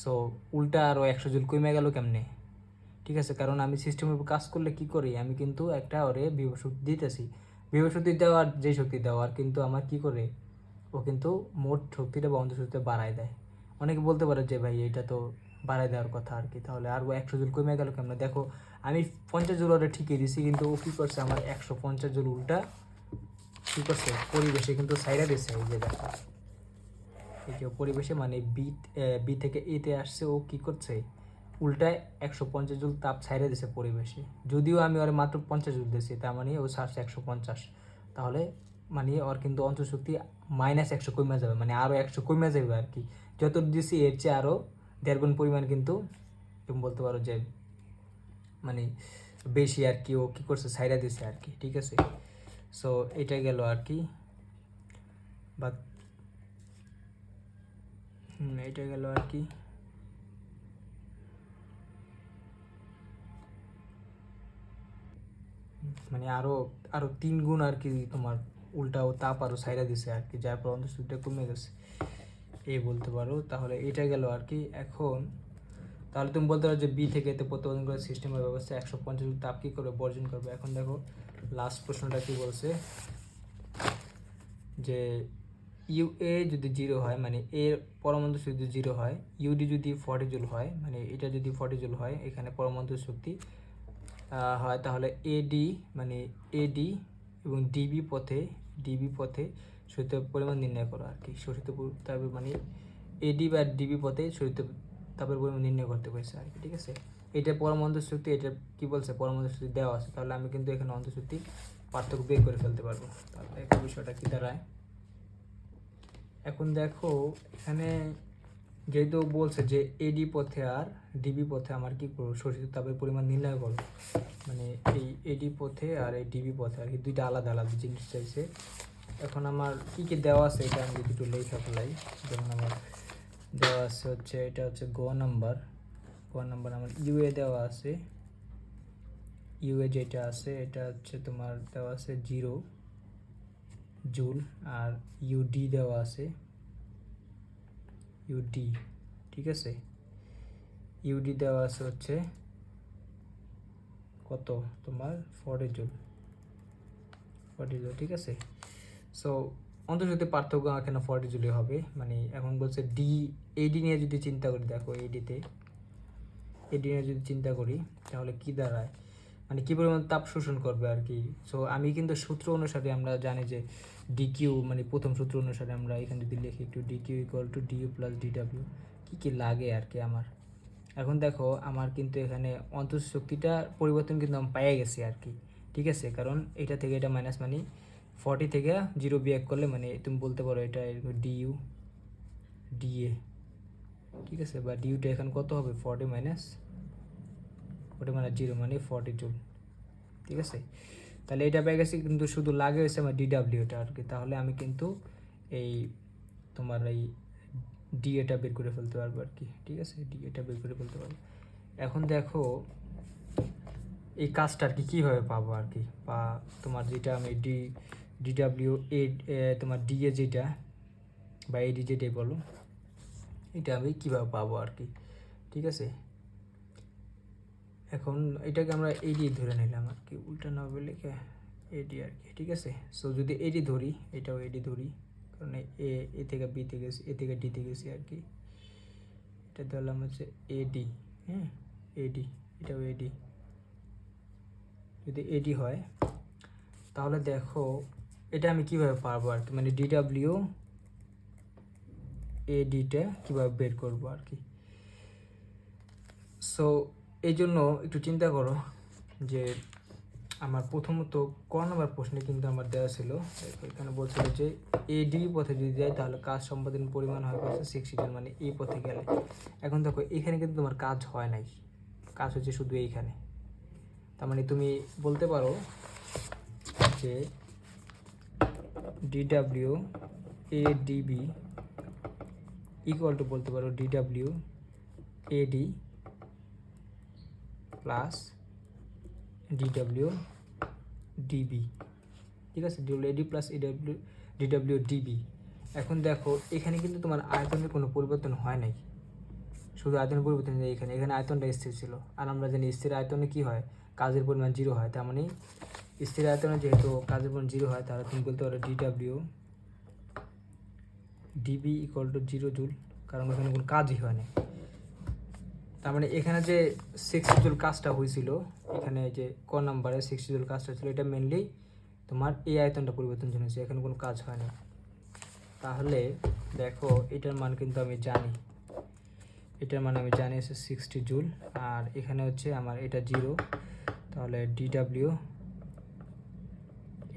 সো উল্টা আরও 100 জুল কমে গেল কেমনে, ঠিক আছে, কারণ আমি সিস্টেমের উপর কাজ করলে কি করি, আমি কিন্তু একটা ওরে বিভব শক্তি দিতেছি, বিভব শক্তি দেওয়ার যে শক্তি দেওয়ার কিন্তু আমার কি করে, ও কিন্তু মোট শক্তিটা বা অন্তঃশক্তিটা বাড়ায় দেয়। অনেকে বলতে পারে যে ভাই এটা তো বাড়ায় দেওয়ার কথা আর কি, তাহলে আরও 100 জুল কমে গেল কেমন, দেখো আমি 50 জুল ওরে ঠিকই দিছি, কিন্তু ও কী করছে আমার 150 জুল উল্টা কী করছে পরিবেশে কিন্তু সাইডা দিচ্ছে, এই যে দেখো এই যে পরিবেশে মানে বি থেকে এতে আসছে, ও কী করছে উল্টায় 150 জুল তাপ ছাইড়ে দিছে পরিবেশে, যদিও আমি ওর মাত্র 50 জুল দিয়েছি, তার মানে ও ছাড়ছে 150, তাহলে মানে ওর কিন্তু অন্তঃশক্তি -100 কমে যাবে, মানে আরও 100 কমে যাবে আর কি, যত দিয়েছি এর চেয়ে আরও 1.5 গুণ পরিমাণ কিন্তু তুমি বলতে পারো যে মানে বেশি আর কি, ও কী করছে ছাইড়া দিছে আর কি, ঠিক আছে। সো এটা গেল আর কি, বা এটা গেল আর কি। মানে আরো আরো 3 গুণ আর কি তোমার উল্টাও তাপ আরো ছাইড়া দিছে আর কি, যার পর অন্তঃস্থিতিটা কমে গেছে এই বলতে পারো। তাহলে এটা গেল আর কি। এখন তাহলে তুমি বলতে পারো যে বি থেকে এতে প্রতিপাদন করার সিস্টেমের ব্যবস্থা 150 জুল তাপ কী করে বর্জন করবে। এখন দেখো লাস্ট প্রশ্নটা কি বলছে, যে ইউএ যদি 0 হয়, মানে এর পরমাণু যদি 0 হয়, ইউডি যদি 40 জুল হয়, মানে এটা যদি 40 জুল হয়, এখানে পরমাণু শক্তি হয়, তাহলে এডি মানে এডি এবং ডিবি পথে শোষিত পরিমাণ নির্ণয় করো আর কি। শোষিত তাপের মানে এডি বা ডিবি পথে শোষিত তাপের পরিমাণ নির্ণয় করতে বলছে আর কি, ঠিক আছে। এটা পরমাণু শক্তি, এটা কি বলছে পরমাণু শক্তি দেওয়া আছে, তাহলে আমি কিন্তু এখানে অন্তঃশক্তি পার্থক্য বের করে ফেলতে পারবো। তাহলে এই বিষয়টা কি দাঁড়ায়। এখন দেখো এখানে যেহেতু বলছে যে এডি পথে আর ডিবি পথে আমার কি করবো, শোষিত তাপের পরিমাণ নির্ণয় করো, মানে এই এডি পথে আর এই ডিবি পথে আর কি দুইটা আলাদা আলাদা জিনিস চাইছে। এখন আমার কি কি দেওয়া আছে এটা আমি যদি একটু লেখা ফেলাই, যেমন আমার দেওয়া আছে হচ্ছে এটা হচ্ছে গ নাম্বার আমার ইউএ দেওয়া আছে, ইউএ যেটা আছে এটা হচ্ছে তোমার দেওয়া আছে 0 জুল, আর ইউডি দেওয়া আছে ইউডি, ঠিক আছে। ইউডি দেওয়া আছে হচ্ছে কত তোমার 40 জুল, ঠিক আছে। সো অন্তর্শক্তি পার্থক্য এখানে 40 জুলই হবে। মানে এখন বলছে এডি নিয়ে যদি চিন্তা করি, দেখো এডি নিয়ে যদি চিন্তা করি তাহলে কি দাঁড়ায়, মানে কী পরিমাণ তাপ শোষণ করবে আর কি। সো আমি কিন্তু সূত্র অনুসারে আমরা জানি যে ডিকিউ, মানে প্রথম সূত্র অনুসারে আমরা এখানে যদি লিখি একটু DQ equal to DU plus DW, কী লাগে আর কি আমার। এখন দেখো আমার কিন্তু এখানে অন্তঃশক্তিটা পরিবর্তন কিন্তু আমি পাইয়ে গেছি আর কি, ঠিক আছে। কারণ এটা থেকে এটা মাইনাস, মানে 40 থেকে 0 বিয়োগ করলে মানে তুমি বলতে পারো এটা ডিইউ ডিএ, ঠিক আছে। বা ডিইউটা এখন কত হবে 40 মাইনাস 0 মানে 40 জুল, ঠিক আছে। তাহলে এটা পেয়ে গেছি, কিন্তু শুধু লাগে হয়েছে আমার ডিডাব্লিউটা আর কি। তাহলে আমি কিন্তু এই তোমার এই ডিএটা বের করে ফেলতে পারবো আর কি, ঠিক আছে। ডিএটা বের করে ফেলতে পারবো। এখন দেখো এই কাজটা আর কি কীভাবে পাবো আর কি, বা তোমার যেটা আমি ডিডাব্লিউ তোমার ডিএ যেটা বা এডি যেটাই বলো, এটা আমি কীভাবে পাবো আর কি, ঠিক আছে। এখন এটাকে আমরা এডি ধরে নিলাম আর কি, উল্টা না বলে এডি আর কি, ঠিক আছে। সো যদি এডি ধরি, এটাও এডি ধরি, কারণ এ থেকে বিতে গেছি, এ থেকে ডিতে গেছি আর কি। এটা ধরলাম হচ্ছে এডি, হ্যাঁ এডি, এটাও এডি। যদি এডি হয় তাহলে দেখো এটা আমি কিভাবে পারবো আর কি, মানে ডিডাব্লিউ এডিটা কীভাবে বের করবো আর কি। সো এই জন্য একটু চিন্তা করো যে আমার প্রথমত ক নম্বর প্রশ্নে কিন্তু আমার দেওয়া ছিল, এখানে বলছিল যে এডি পথে যদি যায় তাহলে কাজ সম্পাদনের পরিমাণ হয় কত 60 জন, মানে এই পথে গেলে। এখন দেখো এখানে কিন্তু তোমার কাজ হয় নাই, কাজ হচ্ছে শুধু এইখানে। তার মানে তুমি বলতে পারো যে ডিডাব্লিউ এডিবি ইকুয়াল টু বলতে পারো ডিডাব্লিউ এডি প্লাস ডিডাব্লিউ ডিবি, ঠিক আছে। DD plus DW DB. এখন দেখো এখানে কিন্তু তোমার আয়তনের কোনো পরিবর্তন হয় নাই, শুধু আয়তনের পরিবর্তন নেই এখানে, এখানে আয়তনটা স্থির ছিল। আর আমরা জানি স্থির আয়তনে কী হয়, কাজের পরিমাণ 0 হয়। তার মানে স্থির আয়তনে যেহেতু কাজের পরিমাণ 0 হয়, তাহলে তুমি বলতে পারো DW DB equal to 0 joule, কারণ এখানে কোনো কাজই হয় না। তার মানে এখানে যে 60 জুল কাজটা হয়েছিল, এখানে যে ক নাম্বারে 60 জুল কাজটা ছিল, এটা মেনলি তোমার এই আয়তনটা পরিবর্তন হয়েছে, এখানে কোনো কাজ হয় না। তাহলে দেখো এটার মান কিন্তু আমি জানি, এটার মান আমি জানি হচ্ছে 60 জুল, আর এখানে হচ্ছে আমার এটা 0, তাহলে ডিডাব্লিউ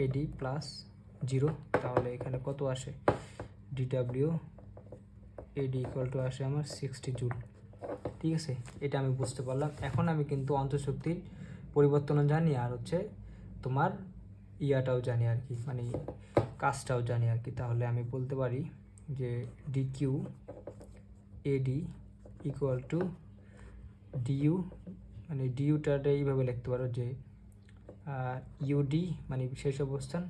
এডি প্লাস 0, তাহলে এখানে কত আসে ডিডাব্লিউ এডি ইকুয়াল টু আসে আমার 60 জুল, ঠিক আছে। এটা আমি বুঝতে পারলাম। এখন আমি কিন্তু অন্তঃশক্তির পরিবর্তনও জানি, আর হচ্ছে তোমার ইয়াটাও জানি আর কি, মানে কাজটাও জানি আর কি। তাহলে আমি বলতে পারি যে DQ eddy equal to DU, মানে ডিইউটা এইভাবে লিখতে পারো যে ইউডি মানে শেষ অবস্থান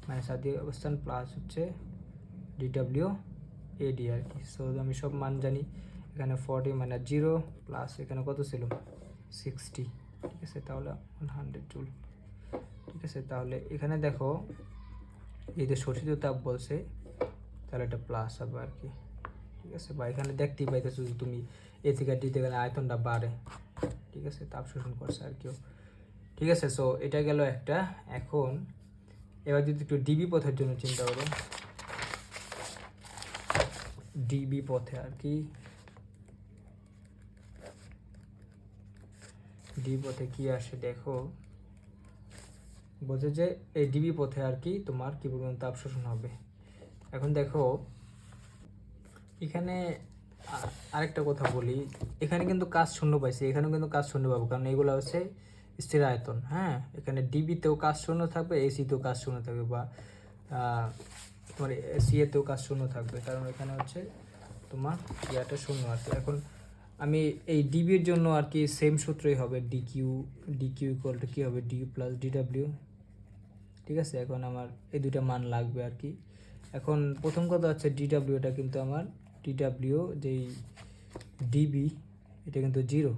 মাইনাস আদি অবস্থান প্লাস হচ্ছে ডিডাব্লিউ এডি আর কি। সো আমি সব মান জানি, এখানে 40 মাইনাস 0 প্লাস এখানে কত ছিল 60, ঠিক আছে, তাহলে 100 জুল। ঠিক আছে, তাহলে এখানে দেখো এই যে শোষিত তাপ বলছে, তাহলে এটা প্লাস হবে আর কি। ঠিক আছে, বা এখানে দেখতেই পাইতেছো যে তুমি এ থেকে ডি থেকে আয়তনটা বাড়ে, ঠিক আছে, তাপ শোষণ করছে আর কেউ। ঠিক আছে, সো এটা গেল একটা। এখন এবার যদি একটু ডিবি পথের জন্য চিন্তা করো, ডিবি পথে আর কি, ডিবি পথে কি আসে দেখো, বলছে যে এই ডিবি পথে আর কি তোমার কি পরিমাণ তাপ শোষণ হবে। এখন দেখো এখানে আরেকটা কথা বলি, এখানে কিন্তু কাজ শূন্য পাইছে, এখানেও কিন্তু কাজ শূন্য পাবো, কারণ এগুলো হচ্ছে স্থির আয়তন। হ্যাঁ, এখানে ডিবিতেও কাজ শূন্য থাকবে, এসিতেও কাজ শূন্য থাকবে, বা তোমার সিএতেও কাজ শূন্য থাকবে, কারণ এখানে হচ্ছে তোমার ইয়াটা শূন্য আর কি। এখন আমি এই ডিবির জন্য আর কি সেম সূত্রই হবে, ডিকিউ ইকুয়াল টু কী হবে, ডি প্লাস ডিডাব্লিউ। ঠিক আছে, এখন আমার এই দুইটা মান লাগবে আর কি। এখন প্রথম কথা হচ্ছে ডিডাব্লিউটা কিন্তু আমার ডিডাব্লিউ যেই ডিবি এটা কিন্তু 0,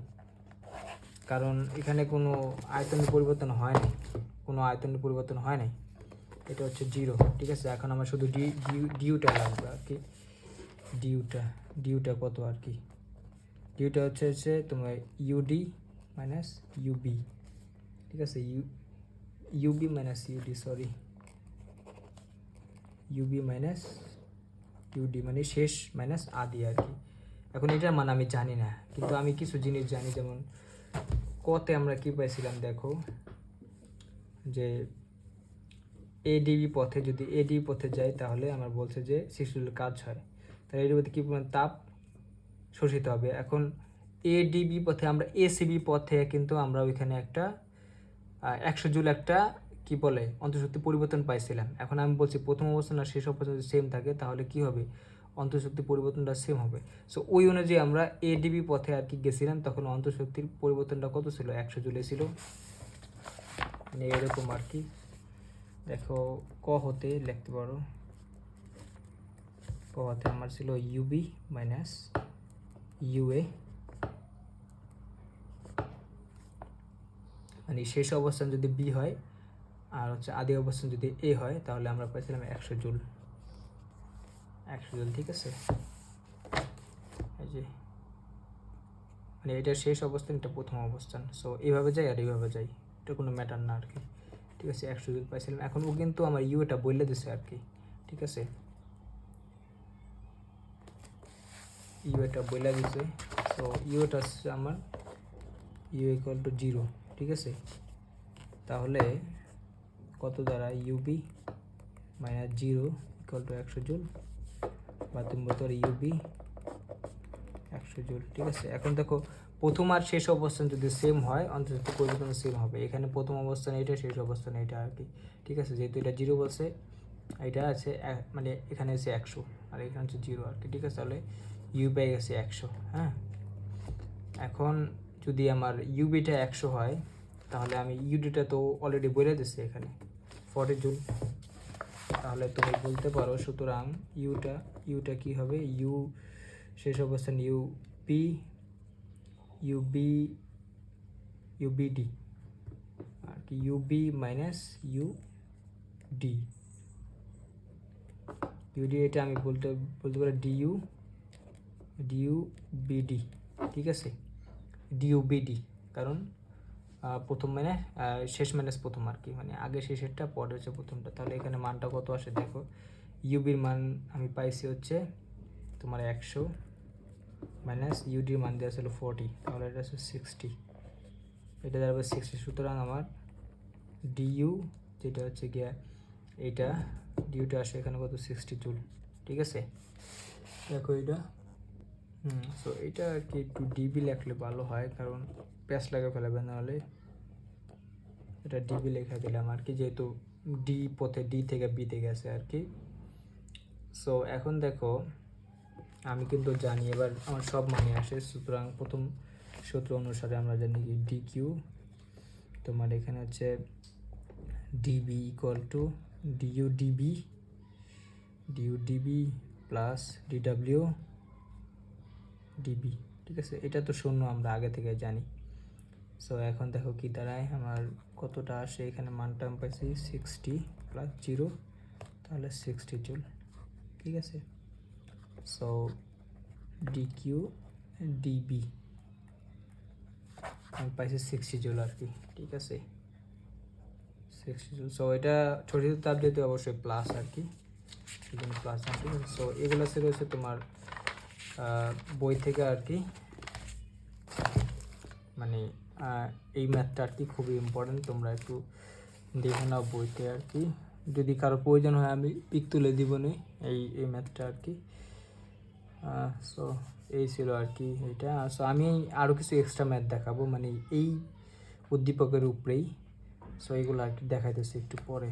কারণ এখানে কোনো আয়তনের পরিবর্তন হয় নাই, কোনো আয়তনের পরিবর্তন হয় নাই, এটা হচ্ছে 0। ঠিক আছে, এখন আমার শুধু ডিউটা লাগবে আর কি। ডিউটা কত আর কি, ডিউটা হচ্ছে তোমার ইউডি মাইনাস ইউবি। ঠিক আছে, u b minus u d, sorry, u b minus u d মানে শেষ মাইনাস আদি আর কি। এখন এটার মান আমি জানি না, কিন্তু আমি কিছু জিনিস জানি, যেমন কতে আমরা কি পাইছিলাম দেখো, যে এডিবি পথে যদি এডিবি পথে যাই তাহলে আমার বলছে যে শিশুর কাজ হয়, তাহলে এর মধ্যে কী পরিমাণ তাপ শোষিত হবে। এখন এডিবি পথে আমরা এসিবি পথে কিন্তু আমরা ওইখানে একটা 100 জুল একটা কি বলে অন্তঃশক্তি পরিবর্তন পাইছিলাম। এখন আমি বলছি প্রথম অবস্থান আর শেষ অবস্থান যদি সেম থাকে তাহলে কি হবে, অন্তঃশক্তি পরিবর্তনটা সেম হবে। সো ওই অনুযায়ী আমরা এডিবি পথে আর কি গেছিলাম, তখন অন্তঃশক্তির পরিবর্তনটা কত ছিল, 100 জুলে ছিল, মানে এরকম আর কি। দেখো ক হতে লিখতে পারো, ক হতে আমার ছিল ইউবি মাইনাস ইউএ, মানে শেষ অবস্থান যদি বি হয় আর হচ্ছে আদি অবস্থান যদি এ হয়, তাহলে আমরা পাইছিলাম 100 জুল। ঠিক আছে, এই যে মানে এটা শেষ অবস্থান, এটা প্রথম অবস্থান। সো এইভাবে যাই আর এইভাবে যাই, এটা কোনো ম্যাটার না আর কি। ঠিক আছে, 100 জুল পাইছিলাম। এখন ও কিন্তু আমার ইউটা বললে দিছে আর কি। ঠিক আছে, ইউটা বললে দিছে, সো ইউটা হচ্ছে আমার ইউ ইকুয়াল টু 0। ঠিক আছে, তাহলে কত দ্বারা u b minus 0 equal to 100 joule, বা তুমি বলতে পারো ইউবি 100 জুল। ঠিক আছে, এখন দেখো প্রথম আর শেষ অবস্থান যদি সেম হয় অন্তত পরিবর্তন সেম হবে। এখানে প্রথম অবস্থান এটা, শেষ অবস্থান এটা আর কি। ঠিক আছে, যেহেতু এটা 0 বলছে, এটা আছে মানে এখানে আছে 100 আর এখানে হচ্ছে 0 আর কি। ঠিক আছে, তাহলে ইউ পেয়ে গেছে 100। হ্যাঁ, এখন যদি আমার ইউবিটা 100 হয়, তাহলে আমি ইউডিটা তো অলরেডি বলে দিচ্ছি এখানে 40 জুল, তাহলে তুমি বলতে পারো সুতরাং ইউটা কি হবে, ইউ শেষ অবস্থান ইউবিডি আর কি, ইউবি মাইনাস ইউডি, এটা আমি বলতে পারি ডিউবিডি। ঠিক আছে, ডিউবিডি, কারণ প্রথম মানে শেষ মাইনাস প্রথম আর কি, মানে আগে শেষেরটা পরে হচ্ছে প্রথমটা। তাহলে এখানে মানটা কত আসে দেখো, ইউবির মান আমি পাইছি হচ্ছে তোমার 100 মাইনাস ইউডির মান দেওয়া ছিল 40, তাহলে এটা হচ্ছে 60, এটা দাঁড়াবে 60। সুতরাং আমার ডিইউ যেটা হচ্ছে গিয়া এইটা, ডিউটা আসে এখানে কত 60 জুল। ঠিক আছে, দেখো এটা সো এটা আর কি একটু ডিবি লেখলে ভালো হয়, কারণ প্যাচ লাগা ফেলাবে, নাহলে এটা ডিবি লেখা দিলাম আর কি, যেহেতু ডি পথে ডি থেকে বিতে গেছে আর কি। সো এখন দেখো আমি কিন্তু জানি এবার আমার সব মানে আসে, সুতরাং প্রথম সূত্র অনুসারে আমরা জানি কি ডি কিউ তোমার এখানে হচ্ছে DB equal to DB plus DW DB, ঠিক আছে। এটা তো শূন্য আমরা আগে থেকে জানি। সো এখন দেখো কি দাঁড়ায়, আমার কতটা আসে এখানে, মানটা আমি পাইছি 60 প্লাস 0, তাহলে 60 জুল, ঠিক আছে। সো ডিকিউ ডিবি আমি পাইছি 60 জুল আর কি, ঠিক আছে, 60 জুল। সো এটা শোষিত তাপ যেহেতু অবশ্যই প্লাস আর কি, এই জন্য প্লাস আছে। সো এগুলো ছিল হচ্ছে তোমার বই থেকে আর কি, মানে এই ম্যাথটা আর কি খুবই ইম্পর্টেন্ট, তোমরা একটু দেখে নাও বইতে আর কি, যদি কারো প্রয়োজন হয় আমি পিক তুলে দিব না এই ম্যাথটা আর কি। সো এই ছিল আর কি এটা। সো আমি আরও কিছু এক্সট্রা ম্যাথ দেখাবো মানে এই উদ্দীপকের উপরেই, সো এইগুলো আর কি দেখাইতেছি একটু পরে,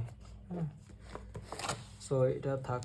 হ্যাঁ। সো এটা থাক।